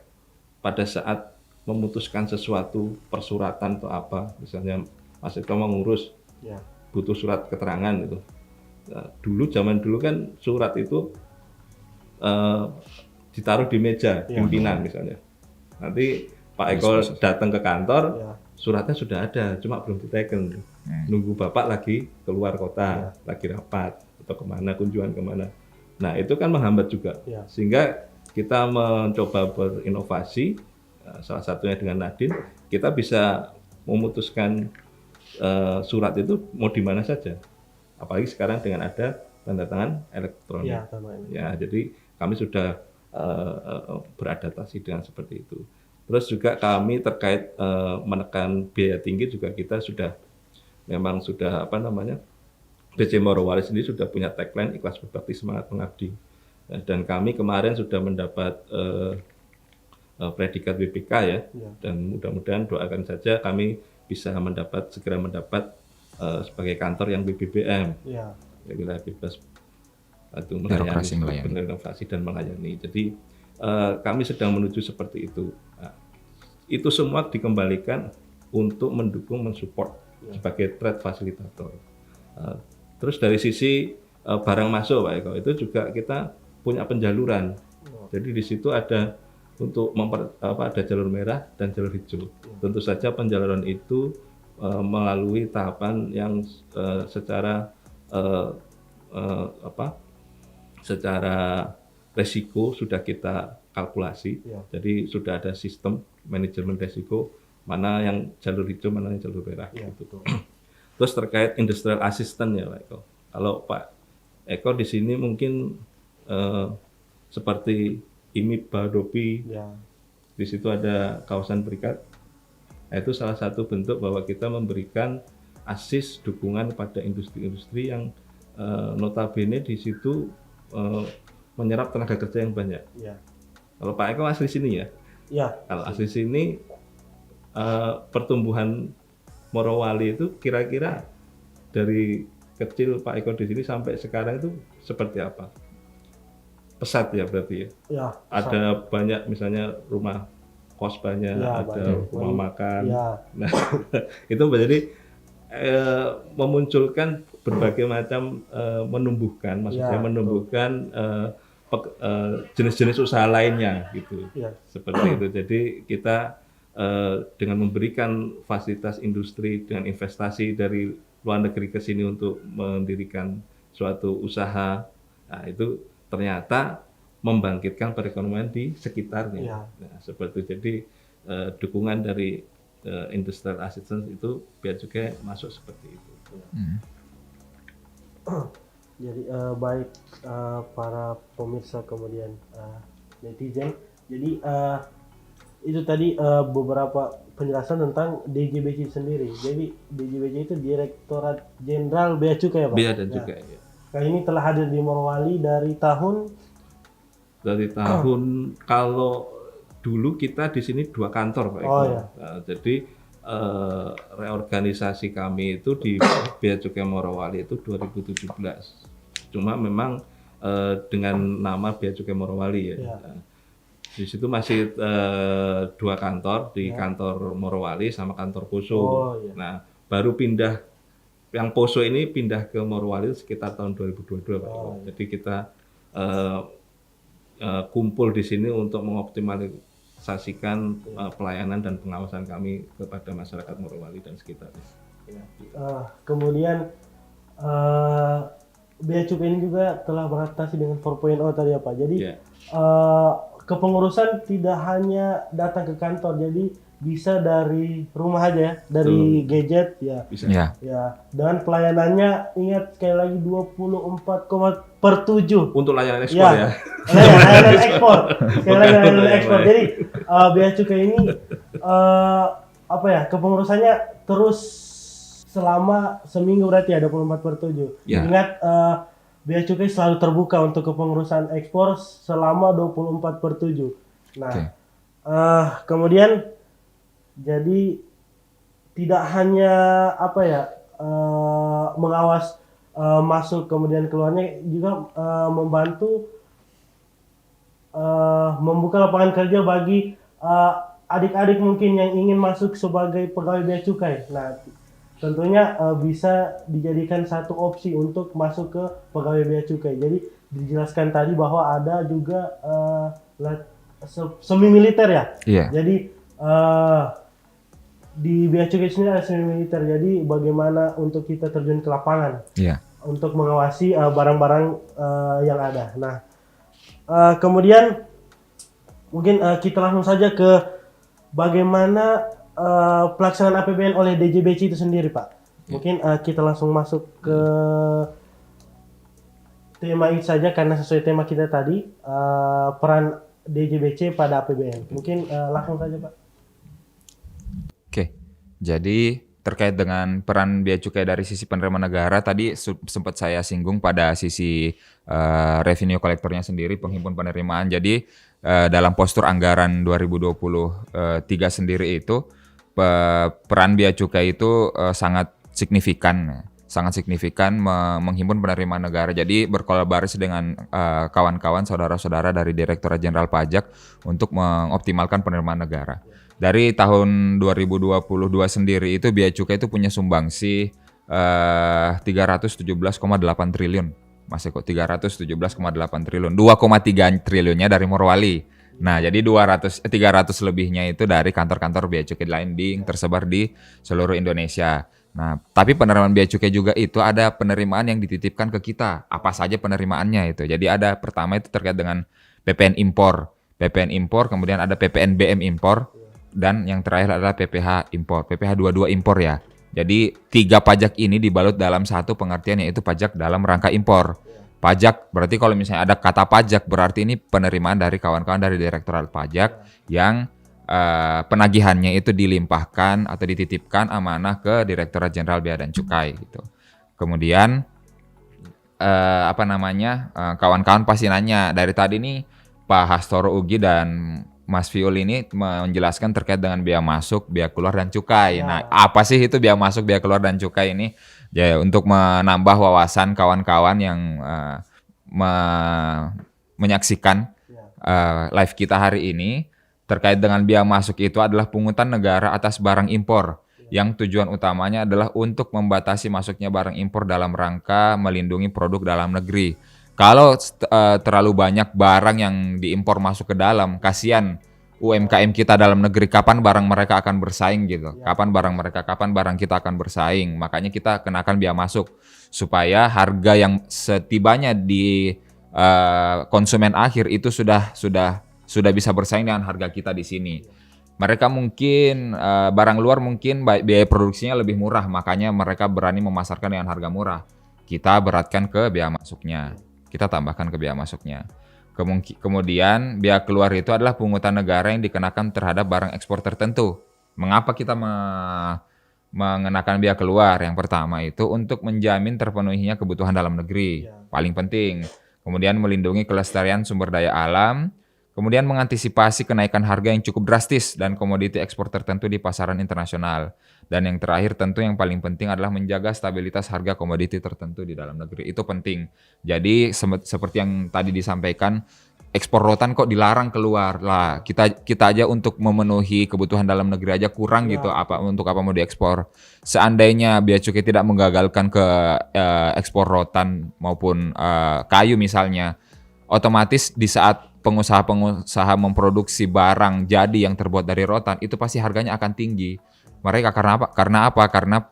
pada saat memutuskan sesuatu persuratan atau apa, misalnya Mas Eko mau ngurus, butuh surat keterangan itu. Nah, zaman dulu kan surat itu ditaruh di meja pimpinan misalnya. Nanti Pak Eko datang ke kantor, suratnya sudah ada, cuma belum diteken. Nunggu Bapak lagi keluar kota, lagi rapat atau kemana, kunjungan kemana. Nah itu kan menghambat juga, sehingga kita mencoba berinovasi, salah satunya dengan Nadine, kita bisa memutuskan surat itu mau di mana saja. Apalagi sekarang dengan ada tanda tangan elektronik. Ya, jadi kami sudah beradaptasi dengan seperti itu. Terus juga kami terkait menekan biaya tinggi juga kita sudah BC Morowali sendiri sudah punya tagline ikhlas berbakti semangat mengabdi. Dan kami kemarin sudah mendapat predikat BPK ya. Dan mudah-mudahan doakan saja kami bisa segera mendapat sebagai kantor yang BBBM. Wilayah bebas itu melayani, berinovasi dan melayani. Jadi kami sedang menuju seperti itu. Nah, itu semua dikembalikan untuk mendukung, mensupport sebagai trade facilitator. Terus dari sisi barang masuk Pak Eko, itu juga kita punya penjaluran. Jadi di situ ada untuk ada jalur merah dan jalur hijau. Tentu saja penjaluran itu melalui tahapan yang secara resiko sudah kita kalkulasi. Jadi sudah ada sistem manajemen resiko mana yang jalur hijau, mana yang jalur merah. Gitu. Terus terkait industrial assistant ya Pak Eko. Kalau Pak Eko di sini mungkin seperti IMIP Badopi, di situ ada kawasan berikat. Nah, itu salah satu bentuk bahwa kita memberikan asis dukungan pada industri-industri yang notabene di situ menyerap tenaga kerja yang banyak. Kalau Pak Eko asli sini ya? Kalau asli sini pertumbuhan Morowali itu kira-kira dari kecil Pak Eko di sini sampai sekarang itu seperti apa? Pesat ya berarti ya? Ya, Ada banyak misalnya rumah kos banyak, Ya, ada banyak. rumah makan. Ya. Nah, itu menjadi memunculkan berbagai macam menumbuhkan, maksudnya Ya, menumbuhkan jenis-jenis usaha lainnya gitu. Ya. Seperti itu. Jadi kita dengan memberikan fasilitas industri dengan investasi dari luar negeri ke sini untuk mendirikan suatu usaha, nah itu ternyata membangkitkan perekonomian di sekitarnya. Ya. Nah, seperti itu. Jadi dukungan dari industrial assistance itu biar juga masuk seperti itu. Jadi baik para pemirsa kemudian netizen. Jadi itu tadi beberapa penjelasan tentang DJBC sendiri. Jadi DJBC itu Direktorat Jenderal Bea Cukai ya Pak? Bea dan Cukai. Ya. Nah, ini telah hadir di Morowali dari tahun kalau dulu kita di sini 2 kantor Pak Eko. Oh, ya. Nah, jadi reorganisasi kami itu di Bea Cukai Morowali itu 2017. Cuma memang dengan nama Bea Cukai Morowali ya. Ya. Nah, di situ masih 2 kantor, di kantor Morowali sama kantor Poso. Oh, ya. Nah, baru pindah yang Poso ini pindah ke Morowali sekitar tahun 2022 Pak Eko. Jadi kita kumpul di sini untuk mengoptimalisasikan pelayanan dan pengawasan kami kepada masyarakat Morowali dan sekitarnya. Kemudian Bea Cukai ini juga telah beradaptasi dengan 4.0 tadi ya Pak. Jadi Ya. kepengurusan tidak hanya datang ke kantor, jadi bisa dari rumah aja ya, dari gadget ya. Bisa. Ya. Ya, dan pelayanannya ingat sekali lagi 24,7 Untuk layanan ekspor ya. Layanan ekspor. Sekali lagi layanan Bukan ekspor. layanan. Jadi Bea Cukai ini apa ya? Kepengurusannya terus selama seminggu berarti ya 24/7. Ya. Ingat Bea Cukai selalu terbuka untuk kepengurusan ekspor selama 24/7. Nah, Oke. kemudian jadi tidak hanya apa ya mengawas masuk kemudian keluarnya, juga membantu membuka lapangan kerja bagi adik-adik mungkin yang ingin masuk sebagai pegawai bea cukai. Nah, tentunya bisa dijadikan satu opsi untuk masuk ke pegawai bea cukai. Jadi dijelaskan tadi bahwa ada juga semi militer ya. Iya. Jadi di bea cukai sendiri ada semi militer. Jadi bagaimana untuk kita terjun ke lapangan Iya. untuk mengawasi barang-barang yang ada. Nah, kemudian mungkin kita langsung saja ke bagaimana pelaksanaan APBN oleh DJBC itu sendiri, Pak. Mungkin kita langsung masuk ke tema itu saja karena sesuai tema kita tadi, peran DJBC pada APBN. Mungkin langsung saja, Pak. Oke, jadi terkait dengan peran bea cukai dari sisi penerima negara, tadi sempat saya singgung pada sisi revenue kolektornya sendiri, penghimpun penerimaan. Jadi dalam postur anggaran 2023 sendiri itu, peran bea cukai itu sangat signifikan menghimpun penerimaan negara. Jadi berkolaborasi dengan kawan-kawan, saudara-saudara dari Direktorat Jenderal Pajak untuk mengoptimalkan penerimaan negara. Dari tahun 2022 sendiri itu bea cukai itu punya sumbangsi 317,8 triliun. Mas Eko, 317,8 triliun. 2,3 triliunnya dari Morowali. Nah, jadi 300 lebihnya itu dari kantor-kantor bea cukai lain tersebar di seluruh Indonesia. Nah, tapi penerimaan bea cukai juga itu ada penerimaan yang dititipkan ke kita. Apa saja penerimaannya itu? Jadi ada pertama itu terkait dengan PPN impor, kemudian ada PPN BM impor, dan yang terakhir adalah PPH impor, PPH 22 impor ya. Jadi 3 pajak ini dibalut dalam satu pengertian, yaitu pajak dalam rangka impor. Pajak berarti kalau misalnya ada kata pajak berarti ini penerimaan dari kawan-kawan dari Direktorat Pajak yang penagihannya itu dilimpahkan atau dititipkan amanah ke Direktorat Jenderal Bea dan Cukai gitu. Kemudian kawan-kawan pasti nanya, dari tadi nih Pak Hastoro Ugi dan Mas Fiul ini menjelaskan terkait dengan bea masuk, bea keluar, dan cukai. Nah, apa sih itu bea masuk, bea keluar, dan cukai ini? Ya, untuk menambah wawasan kawan-kawan yang menyaksikan live kita hari ini terkait dengan biaya masuk itu adalah pungutan negara atas barang impor yang tujuan utamanya adalah untuk membatasi masuknya barang impor dalam rangka melindungi produk dalam negeri. Kalau terlalu banyak barang yang diimpor masuk ke dalam, kasihan UMKM kita dalam negeri, kapan barang mereka akan bersaing gitu. Kapan barang kita akan bersaing. Makanya kita kenakan biaya masuk supaya harga yang setibanya di konsumen akhir itu sudah bisa bersaing dengan harga kita di sini. Mereka mungkin barang luar mungkin biaya produksinya lebih murah, makanya mereka berani memasarkan dengan harga murah. Kita beratkan ke biaya masuknya. Kita tambahkan ke biaya masuknya. Kemudian biaya keluar itu adalah pungutan negara yang dikenakan terhadap barang ekspor tertentu. Mengapa kita mengenakan biaya keluar? Yang pertama itu untuk menjamin terpenuhinya kebutuhan dalam negeri, paling penting. Kemudian melindungi kelestarian sumber daya alam. Kemudian mengantisipasi kenaikan harga yang cukup drastis dan komoditi ekspor tertentu di pasaran internasional. Dan yang terakhir tentu yang paling penting adalah menjaga stabilitas harga komoditi tertentu di dalam negeri. Itu penting. Jadi seperti yang tadi disampaikan, ekspor rotan kok dilarang keluar lah. Kita aja untuk memenuhi kebutuhan dalam negeri aja kurang gitu. Untuk apa mau diekspor? Seandainya bea cukai tidak menggagalkan ke ekspor rotan maupun kayu misalnya, otomatis di saat pengusaha memproduksi barang jadi yang terbuat dari rotan, itu pasti harganya akan tinggi. Mereka karena apa? Karena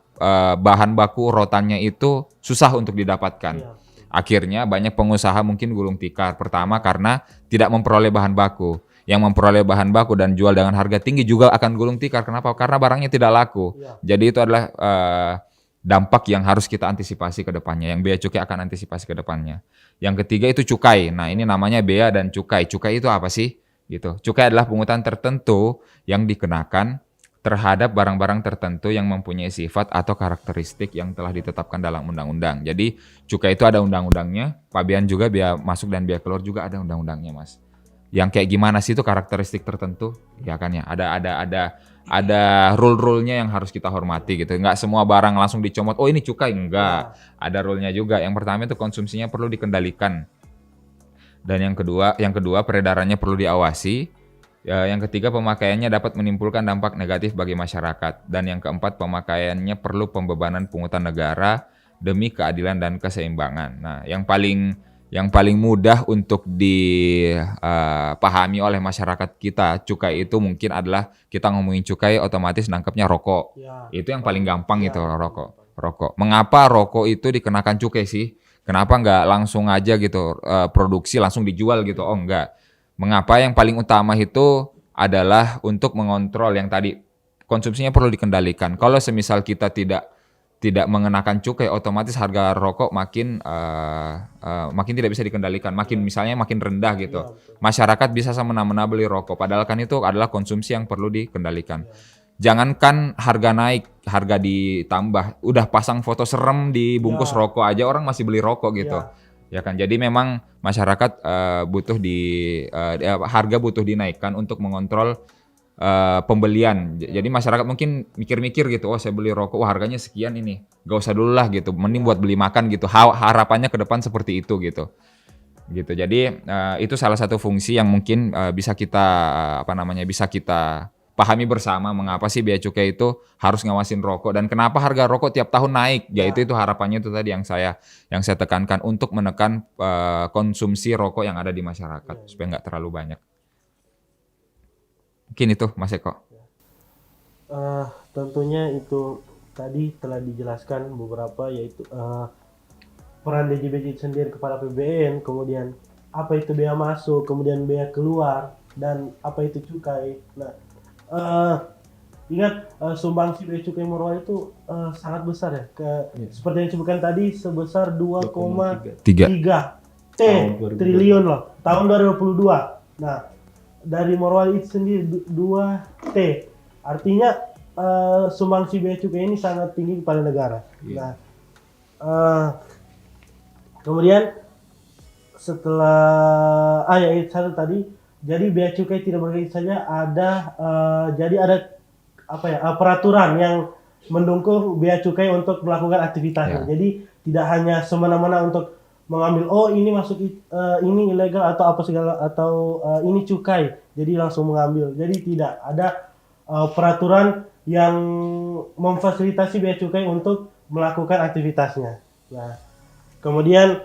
bahan baku rotannya itu susah untuk didapatkan. Akhirnya banyak pengusaha mungkin gulung tikar. Pertama karena tidak memperoleh bahan baku. Yang memperoleh bahan baku dan jual dengan harga tinggi juga akan gulung tikar. Kenapa? Karena barangnya tidak laku. Jadi itu adalah dampak yang harus kita antisipasi ke depannya. Yang bea cukai akan antisipasi ke depannya. Yang ketiga itu cukai. Nah, ini namanya bea dan cukai. Cukai itu apa sih? Gitu. Cukai adalah pungutan tertentu yang dikenakan terhadap barang-barang tertentu yang mempunyai sifat atau karakteristik yang telah ditetapkan dalam undang-undang. Jadi, cukai itu ada undang-undangnya, pabean juga bea masuk dan bea keluar juga ada undang-undangnya, Mas. Yang kayak gimana sih itu karakteristik tertentu? Ya kan ya, ada rule-rule-nya yang harus kita hormati gitu. Enggak semua barang langsung dicomot, oh ini cukai, enggak. Ada rule-nya juga. Yang pertama itu konsumsinya perlu dikendalikan. Dan yang kedua peredarannya perlu diawasi. Yang ketiga pemakaiannya dapat menimbulkan dampak negatif bagi masyarakat. Dan yang keempat pemakaiannya perlu pembebanan pungutan negara demi keadilan dan keseimbangan. Nah, yang paling mudah untuk dipahami oleh masyarakat kita, cukai itu mungkin adalah kita ngomongin cukai otomatis nangkepnya rokok. Itu yang paling gampang itu rokok. Mengapa rokok itu dikenakan cukai sih? Kenapa nggak langsung aja gitu produksi langsung dijual gitu? Oh enggak. Mengapa yang paling utama itu adalah untuk mengontrol yang tadi konsumsinya perlu dikendalikan. Kalau semisal kita tidak mengenakan cukai, otomatis harga rokok makin tidak bisa dikendalikan, makin rendah gitu. Masyarakat bisa semena-mena beli rokok, padahal kan itu adalah konsumsi yang perlu dikendalikan. Jangankan harga naik, harga ditambah, udah pasang foto serem di bungkus rokok aja orang masih beli rokok gitu. Ya kan, jadi memang masyarakat harga butuh dinaikkan untuk mengontrol pembelian. Jadi masyarakat mungkin mikir-mikir gitu, oh saya beli rokok, wah harganya sekian ini, gak usah dulu lah gitu, mending buat beli makan gitu. Harapannya ke depan seperti itu gitu. Jadi itu salah satu fungsi yang mungkin bisa kita pahami bersama mengapa sih bea cukai itu harus ngawasin rokok dan kenapa harga rokok tiap tahun naik. Yaitu itu harapannya itu tadi yang saya tekankan untuk menekan konsumsi rokok yang ada di masyarakat supaya nggak terlalu banyak. Mungkin itu Mas Eko. Tentunya itu tadi telah dijelaskan beberapa, yaitu peran DJBJ sendiri kepada APBN, kemudian apa itu bea masuk, kemudian bea keluar, dan apa itu cukai. Nah, ingat sumbangsi bea cukai Morowali itu sangat besar ya, seperti yang disebutkan tadi sebesar 2,3 triliun loh tahun 2022. Nah, dari Morowali itu sendiri 2 T, artinya sumbangsi bea cukai ini sangat tinggi kepada negara. Nah, kemudian setelah itu satu tadi, jadi bea cukai tidak berkait saja, ada peraturan yang mendukung bea cukai untuk melakukan aktivitasnya. Ya. Jadi tidak hanya semena-mena untuk mengambil ini masuk ini ilegal atau apa segala atau ini cukai. Jadi langsung mengambil. Jadi tidak ada peraturan yang memfasilitasi bea cukai untuk melakukan aktivitasnya. Nah, kemudian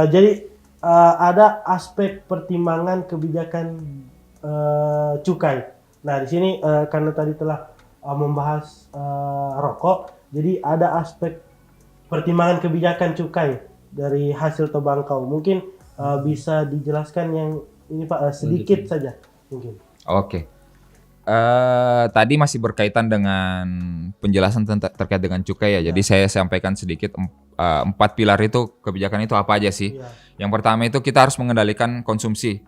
jadi ada aspek pertimbangan kebijakan cukai. Nah, di sini karena tadi telah membahas rokok, jadi ada aspek pertimbangan kebijakan cukai dari hasil tembakau. Mungkin bisa dijelaskan yang ini Pak sedikit saja mungkin. Oke. Tadi masih berkaitan dengan penjelasan terkait dengan cukai ya. Jadi saya sampaikan sedikit 4 pilar itu kebijakan itu apa aja sih. Iya. Yang pertama itu kita harus mengendalikan konsumsi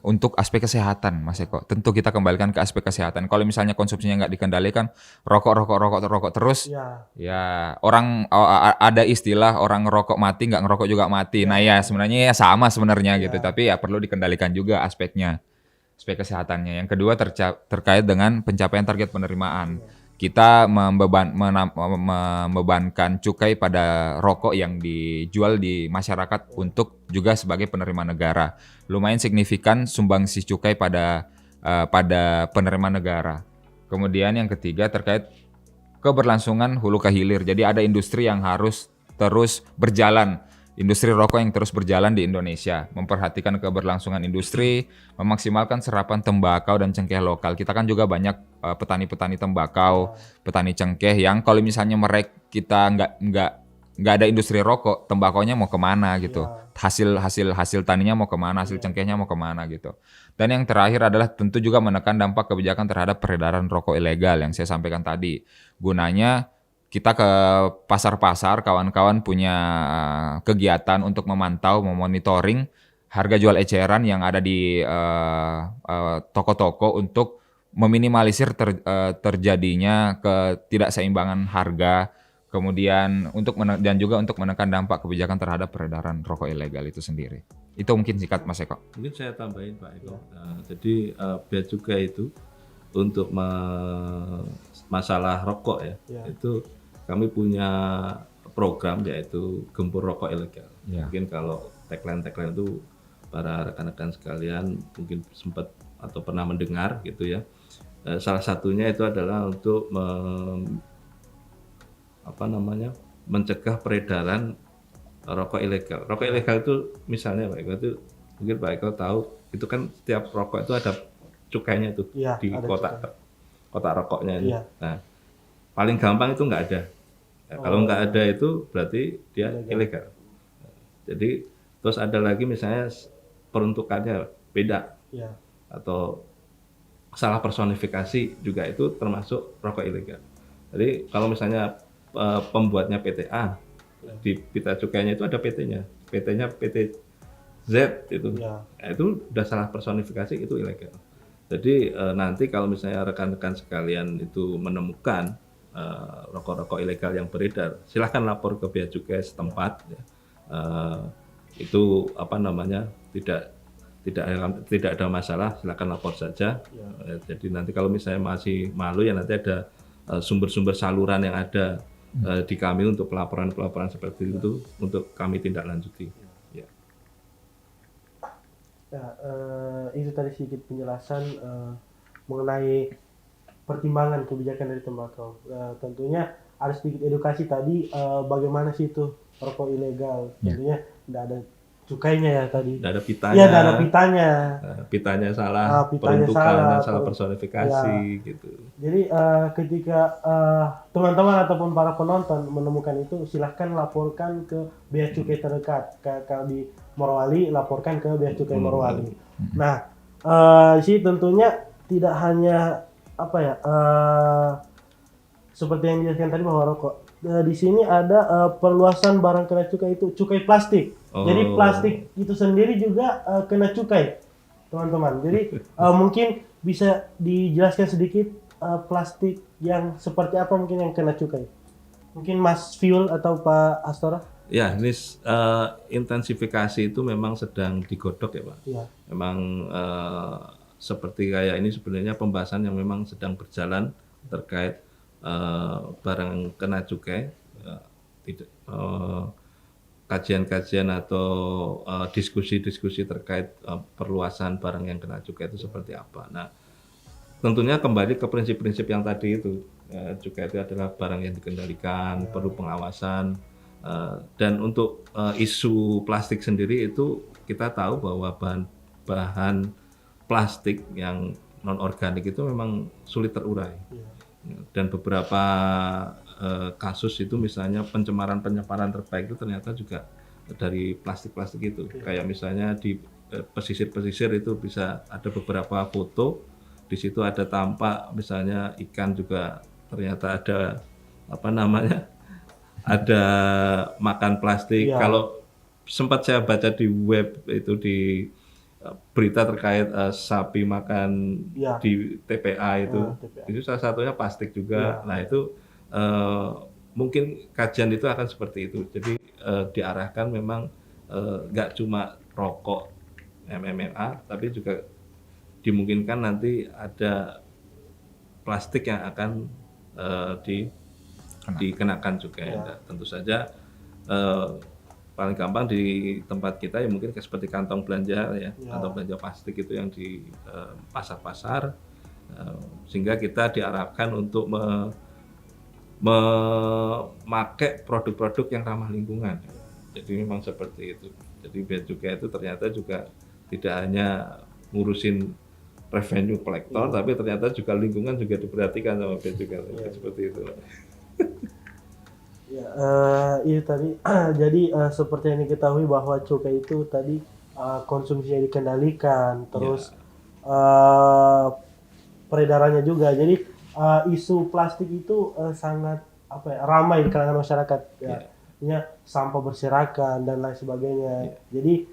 untuk aspek kesehatan, Mas Eko. Tentu kita kembalikan ke aspek kesehatan. Kalau misalnya konsumsinya nggak dikendalikan, rokok terus, Ya. ya orang ada istilah orang ngerokok mati nggak ngerokok juga mati. Nah ya sebenarnya ya sama sebenarnya gitu. Tapi ya perlu dikendalikan juga aspek kesehatannya. Yang kedua terkait dengan pencapaian target penerimaan. Kita membebankan cukai pada rokok yang dijual di masyarakat untuk juga sebagai penerimaan negara. Lumayan signifikan sumbangsi cukai pada penerimaan negara. Kemudian yang ketiga terkait keberlangsungan hulu ke hilir. Jadi ada industri yang harus terus berjalan. Industri rokok yang terus berjalan di Indonesia, memperhatikan keberlangsungan industri, memaksimalkan serapan tembakau dan cengkeh lokal. Kita kan juga banyak petani-petani tembakau, petani cengkeh yang kalau misalnya kita nggak ada industri rokok, tembakaunya mau kemana gitu, hasil taninya mau kemana, hasil cengkehnya mau kemana gitu. Dan yang terakhir adalah tentu juga menekan dampak kebijakan terhadap peredaran rokok ilegal yang saya sampaikan tadi. Gunanya kita ke pasar-pasar, kawan-kawan punya kegiatan untuk memantau, memonitoring harga jual eceran yang ada di toko-toko untuk meminimalisir terjadinya ketidakseimbangan harga, kemudian dan juga untuk menekan dampak kebijakan terhadap peredaran rokok ilegal itu sendiri. Itu mungkin singkat Mas Eko. Mungkin saya tambahin Pak Eko. Jadi bea cukai itu untuk masalah rokok ya. Itu kami punya program yaitu Gempur Rokok Ilegal. Mungkin kalau tagline itu para rekan-rekan sekalian mungkin sempat atau pernah mendengar gitu ya. Salah satunya itu adalah untuk mencegah peredaran rokok ilegal. Rokok ilegal itu misalnya Pak Eko itu mungkin Pak Eko tahu itu kan setiap rokok itu ada cukainya itu di kotak rokoknya ini. Nah, paling gampang itu nggak ada. Kalau nggak ada itu berarti dia ilegal. Jadi terus ada lagi misalnya peruntukannya beda atau salah personifikasi juga itu termasuk rokok ilegal. Jadi kalau misalnya pembuatnya PTA di pita cukainya itu ada PT-nya PT Z itu, itu udah salah personifikasi itu ilegal. Jadi nanti kalau misalnya rekan-rekan sekalian itu menemukan rokok-rokok ilegal yang beredar, silahkan lapor ke bea cukai setempat. Ya. Itu tidak ada masalah, silahkan lapor saja. Jadi nanti kalau misalnya masih malu ya nanti ada sumber-sumber saluran yang ada di kami untuk pelaporan seperti itu untuk kami tindak lanjuti. Ya. Itu tadi sedikit penjelasan mengenai pertimbangan kebijakan dari tembakau. Tentunya ada sedikit edukasi tadi bagaimana sih itu rokok ilegal. Tentunya tidak ada cukainya ya tadi. Tidak ada pitanya. Iya, tidak ada pitanya. Pitanya salah, peruntukannya salah personifikasi gitu. Jadi ketika teman-teman ataupun para penonton menemukan itu, silahkan laporkan ke bea cukai terdekat. Kalau di Morowali, laporkan ke bea cukai Morowali. Nah, sih tentunya tidak hanya seperti yang dijelaskan tadi bahwa rokok. Di sini ada perluasan barang kena cukai itu cukai plastik. Jadi plastik itu sendiri juga kena cukai, teman-teman. Jadi mungkin bisa dijelaskan sedikit plastik yang seperti apa mungkin yang kena cukai. Mungkin Mas Fiul atau Pak Astora? Ya, ini intensifikasi itu memang sedang digodok ya Pak. Ya. Memang seperti kayak ini sebenarnya pembahasan yang memang sedang berjalan terkait barang kena cukai, tidak kajian-kajian atau diskusi-diskusi terkait perluasan barang yang kena cukai itu seperti apa. Nah, tentunya kembali ke prinsip-prinsip yang tadi itu, cukai itu adalah barang yang dikendalikan, perlu pengawasan, dan untuk isu plastik sendiri itu kita tahu bahwa bahan plastik yang non organik itu memang sulit terurai. Dan beberapa kasus itu misalnya pencemaran terbaik itu ternyata juga dari plastik-plastik itu. Kayak misalnya di pesisir-pesisir itu bisa ada beberapa foto, di situ ada tampak misalnya ikan juga ternyata ada apa namanya, ada makan plastik. Kalau sempat saya baca di web itu di berita terkait sapi makan di TPA itu salah satunya plastik juga. Nah itu mungkin kajian itu akan seperti itu. Jadi diarahkan memang nggak cuma rokok MMA, tapi juga dimungkinkan nanti ada plastik yang akan dikenakan juga. Tentu saja paling gampang di tempat kita ya mungkin seperti kantong belanja ya, kantong belanja plastik itu yang di pasar-pasar, sehingga kita diarahkan untuk memakai produk-produk yang ramah lingkungan. Jadi memang seperti itu. Jadi bea cukai itu ternyata juga tidak hanya ngurusin revenue kolektor, tapi ternyata juga lingkungan juga diperhatikan sama bea cukai. Seperti itu. Iya tadi jadi seperti yang diketahui bahwa cukai itu tadi konsumsinya dikendalikan, terus peredarannya juga. Jadi isu plastik itu sangat ramai di kalangan masyarakat. Artinya sampah berserakan dan lain sebagainya. Jadi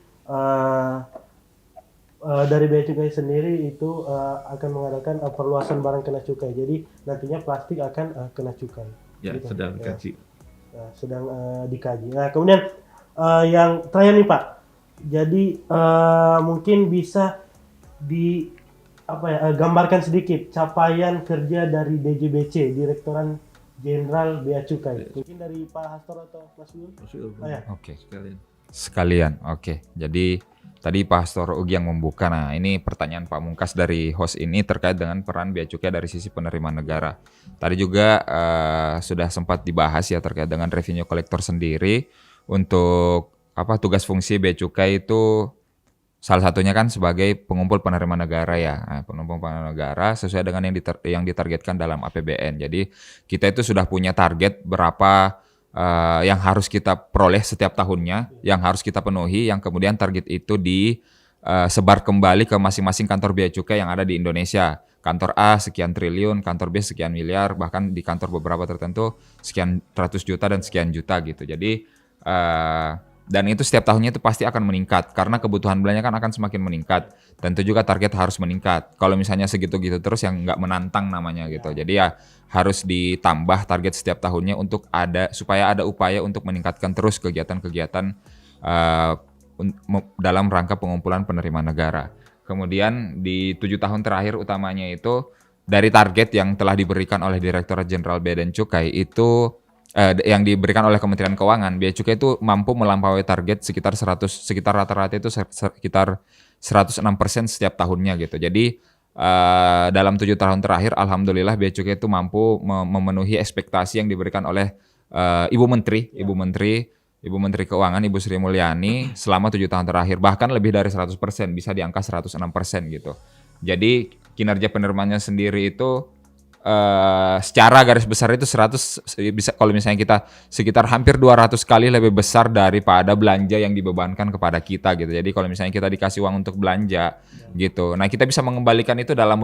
dari bea cukai sendiri itu akan mengadakan perluasan barang kena cukai. Jadi nantinya plastik akan kena cukai. Ya, gitu. Sedang dikaji. Sedang dikaji. Nah, kemudian yang terakhir nih Pak. Jadi mungkin bisa gambarkan sedikit capaian kerja dari DJBC, Direktorat Jenderal Bea Cukai. Mungkin dari Pak Hastor atau Mas Yul? Oke. Sekalian. Oke. Jadi tadi Pak Hastor Ugi yang membuka. Nah, ini pertanyaan Pak Mungkas dari host ini terkait dengan peran bea cukai dari sisi penerimaan negara. Tadi juga sudah sempat dibahas ya terkait dengan revenue collector sendiri. Untuk tugas fungsi bea cukai itu salah satunya kan sebagai pengumpul penerimaan negara ya. Nah, pengumpul penerimaan negara sesuai dengan yang ditargetkan dalam APBN. Jadi kita itu sudah punya target berapa yang harus kita peroleh setiap tahunnya, yang harus kita penuhi, yang kemudian target itu disebar kembali ke masing-masing kantor bea cukai yang ada di Indonesia. Kantor A sekian triliun, kantor B sekian miliar, bahkan di kantor beberapa tertentu sekian ratus juta dan sekian juta gitu. Jadi dan itu setiap tahunnya itu pasti akan meningkat karena kebutuhan belanja kan akan semakin meningkat. Tentu juga target harus meningkat. Kalau misalnya segitu-gitu terus yang nggak menantang namanya gitu. Jadi ya harus ditambah target setiap tahunnya untuk supaya ada upaya untuk meningkatkan terus kegiatan-kegiatan dalam rangka pengumpulan penerimaan negara. Kemudian di 7 tahun terakhir utamanya itu dari target yang telah diberikan oleh Direktorat Jenderal Bea dan Cukai itu yang diberikan oleh Kementerian Keuangan, bea cukai itu mampu melampaui target sekitar rata-rata itu sekitar 106% setiap tahunnya gitu. Jadi dalam 7 tahun terakhir, alhamdulillah bea cukai itu mampu memenuhi ekspektasi yang diberikan oleh Ibu Menteri Keuangan, Ibu Sri Mulyani selama 7 tahun terakhir, bahkan lebih dari 100%, bisa di angka 106% gitu. Jadi kinerja penerimaannya sendiri itu secara garis besar itu 100 bisa, kalau misalnya kita sekitar hampir 200 kali lebih besar daripada belanja yang dibebankan kepada kita gitu. Jadi kalau misalnya kita dikasih uang untuk belanja gitu. Nah, kita bisa mengembalikan itu dalam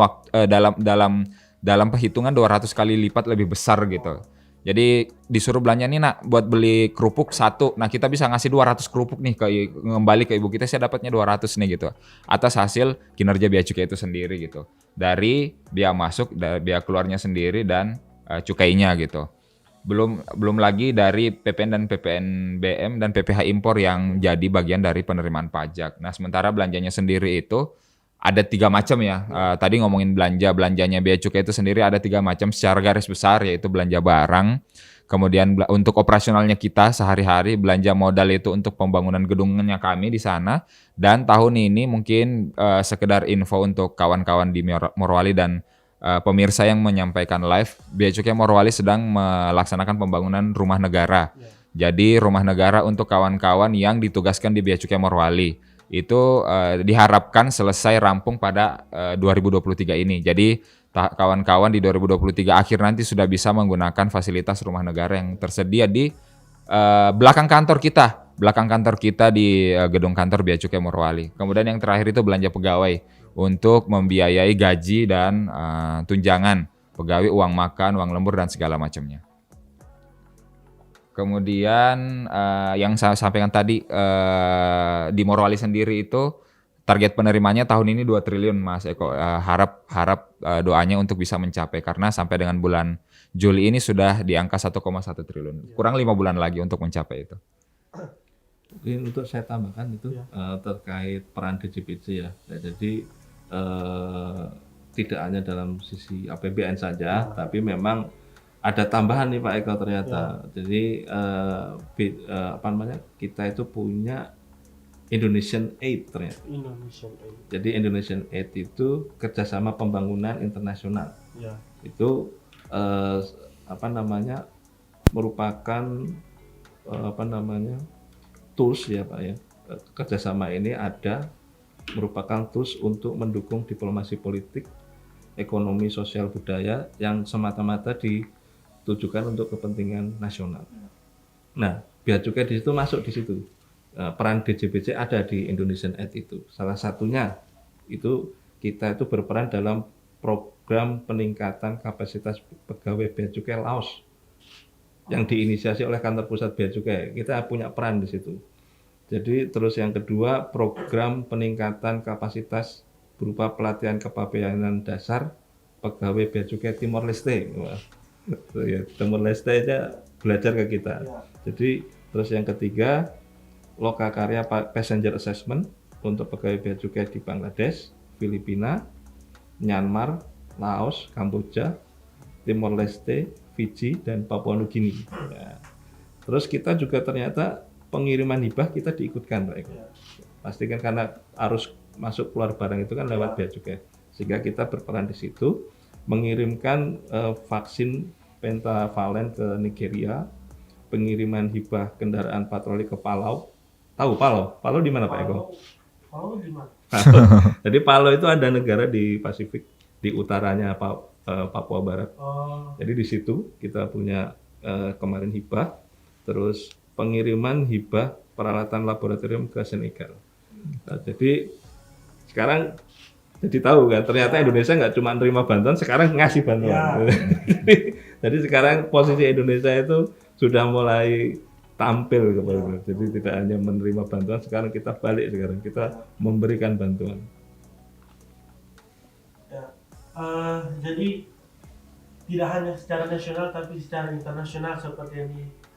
dalam perhitungan 200 kali lipat lebih besar gitu. Jadi disuruh belanja nih nak buat beli kerupuk 1. Nah, kita bisa ngasih 200 kerupuk nih kembali ke ibu kita, saya dapatnya 200 nih gitu. Atas hasil kinerja bea cukai itu sendiri gitu. Dari bea masuk, dari bea keluarnya sendiri dan cukainya gitu. Belum lagi dari PPN dan PPNBM dan PPh impor yang jadi bagian dari penerimaan pajak. Nah, sementara belanjanya sendiri itu ada 3 macam ya. Tadi ngomongin belanjanya bea cukai itu sendiri ada 3 macam secara garis besar, yaitu belanja barang, kemudian untuk operasionalnya kita sehari-hari, belanja modal itu untuk pembangunan gedungnya kami di sana, dan tahun ini mungkin sekedar info untuk kawan-kawan di Morowali dan pemirsa yang menyampaikan live, Bea Cukai Morowali sedang melaksanakan pembangunan rumah negara. Jadi rumah negara untuk kawan-kawan yang ditugaskan di Bea Cukai Morowali itu diharapkan selesai rampung pada 2023 ini. Jadi kawan-kawan di 2023 akhir nanti sudah bisa menggunakan fasilitas rumah negara yang tersedia di belakang kantor kita di gedung kantor Bea Cukai Morowali. Kemudian yang terakhir itu belanja pegawai untuk membiayai gaji dan tunjangan pegawai, uang makan, uang lembur dan segala macamnya. Kemudian yang saya sampaikan tadi di Morowali sendiri itu target penerimanya tahun ini 2 triliun Mas Eko. Harap doanya untuk bisa mencapai karena sampai dengan bulan Juli ini sudah di angka 1,1 triliun. Kurang 5 bulan lagi untuk mencapai itu. Mungkin untuk saya tambahkan itu terkait peran DJPC ya. Jadi tidak hanya dalam sisi APBN saja, tapi memang ada tambahan nih Pak Eko ternyata. Jadi kita itu punya Indonesian Aid ternyata. Jadi Indonesian Aid itu kerjasama pembangunan internasional. Itu merupakan tools ya Pak ya. Kerjasama ini merupakan tools untuk mendukung diplomasi politik, ekonomi, sosial, budaya yang semata-mata ditujukan untuk kepentingan nasional. Nah, Bea Cukai di situ masuk di situ. Peran DJBC ada di Indonesian Aid itu. Salah satunya itu kita itu berperan dalam program peningkatan kapasitas pegawai Bea Cukai Laos yang diinisiasi oleh Kantor Pusat Bea Cukai. Kita punya peran di situ. Jadi terus yang kedua, program peningkatan kapasitas berupa pelatihan kepabeanan dasar pegawai Bea Cukai Timor Leste. Timor Leste aja belajar ke kita. Jadi terus yang ketiga, lokakarya passenger assessment untuk pegawai Bea Cukai di Bangladesh, Filipina, Myanmar, Laos, Kamboja, Timor Leste, Fiji, dan Papua Nugini. Ya. Terus kita juga ternyata pengiriman hibah kita diikutkan Pak Eko. Pastikan karena arus masuk keluar barang itu kan lewat Bea Cukai. Sehingga kita berperan di situ mengirimkan vaksin pentavalen ke Nigeria, pengiriman hibah kendaraan patroli ke Palau. Tahu Palau? Palau di mana Pak Eko? Palau di mana? Jadi Palau itu ada negara di Pasifik, di utaranya Papua Barat. Jadi di situ kita punya kemarin hibah, terus pengiriman hibah peralatan laboratorium ke Senegal. Nah, jadi sekarang jadi tahu kan, ternyata Indonesia nggak cuma nerima bantuan, sekarang ngasih bantuan. Jadi sekarang posisi Indonesia itu sudah mulai tampil kepada jadi tidak hanya menerima bantuan, sekarang kita balik, sekarang kita memberikan bantuan. Jadi tidak hanya secara nasional tapi secara internasional seperti yang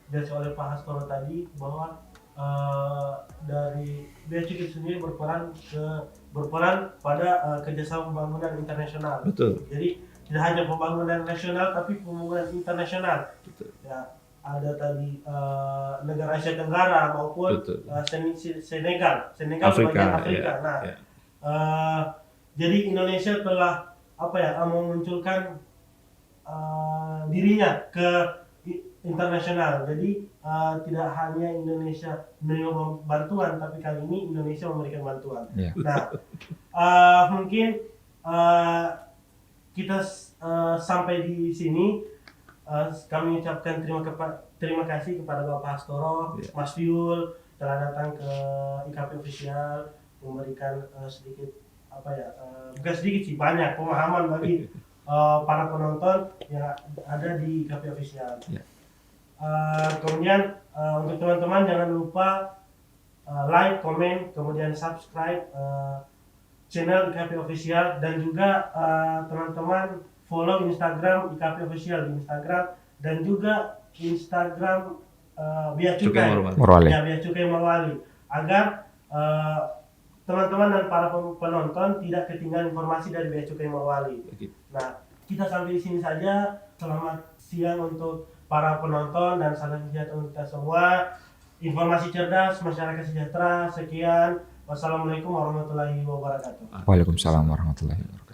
dijelaskan oleh Pak Hastoro tadi, bahwa dari Bea Cukai sendiri berperan pada kerjasama pembangunan internasional. Betul. Jadi tidak hanya pembangunan nasional tapi pembangunan internasional. Betul. Ya, ada tadi negara Asia Tenggara maupun Senegal bagian Afrika. Nah, jadi Indonesia telah memunculkan dirinya ke internasional. Jadi tidak hanya Indonesia menerima bantuan, tapi kali ini Indonesia memberikan bantuan. Nah, mungkin kita sampai di sini. Kami ucapkan terima kasih kepada Bapak Hastoro, Mas Fiul telah datang ke IKP Official, memberikan sedikit bukan sedikit sih, banyak pemahaman bagi para penonton yang ada di IKP Official. Kemudian untuk teman-teman jangan lupa like, komen, kemudian subscribe channel IKP Official, dan juga teman-teman follow Instagram IKP Official di Instagram, dan juga Instagram Bea Cukai Morowali. Ya, Bea Cukai Morowali, agar teman-teman dan para penonton tidak ketinggalan informasi dari Bea Cukai Morowali. Nah, kita sampai di sini saja. Selamat siang untuk para penonton dan salam sejahtera untuk kita semua. Informasi cerdas, masyarakat sejahtera. Sekian. Wassalamualaikum warahmatullahi wabarakatuh. Waalaikumsalam warahmatullahi wabarakatuh.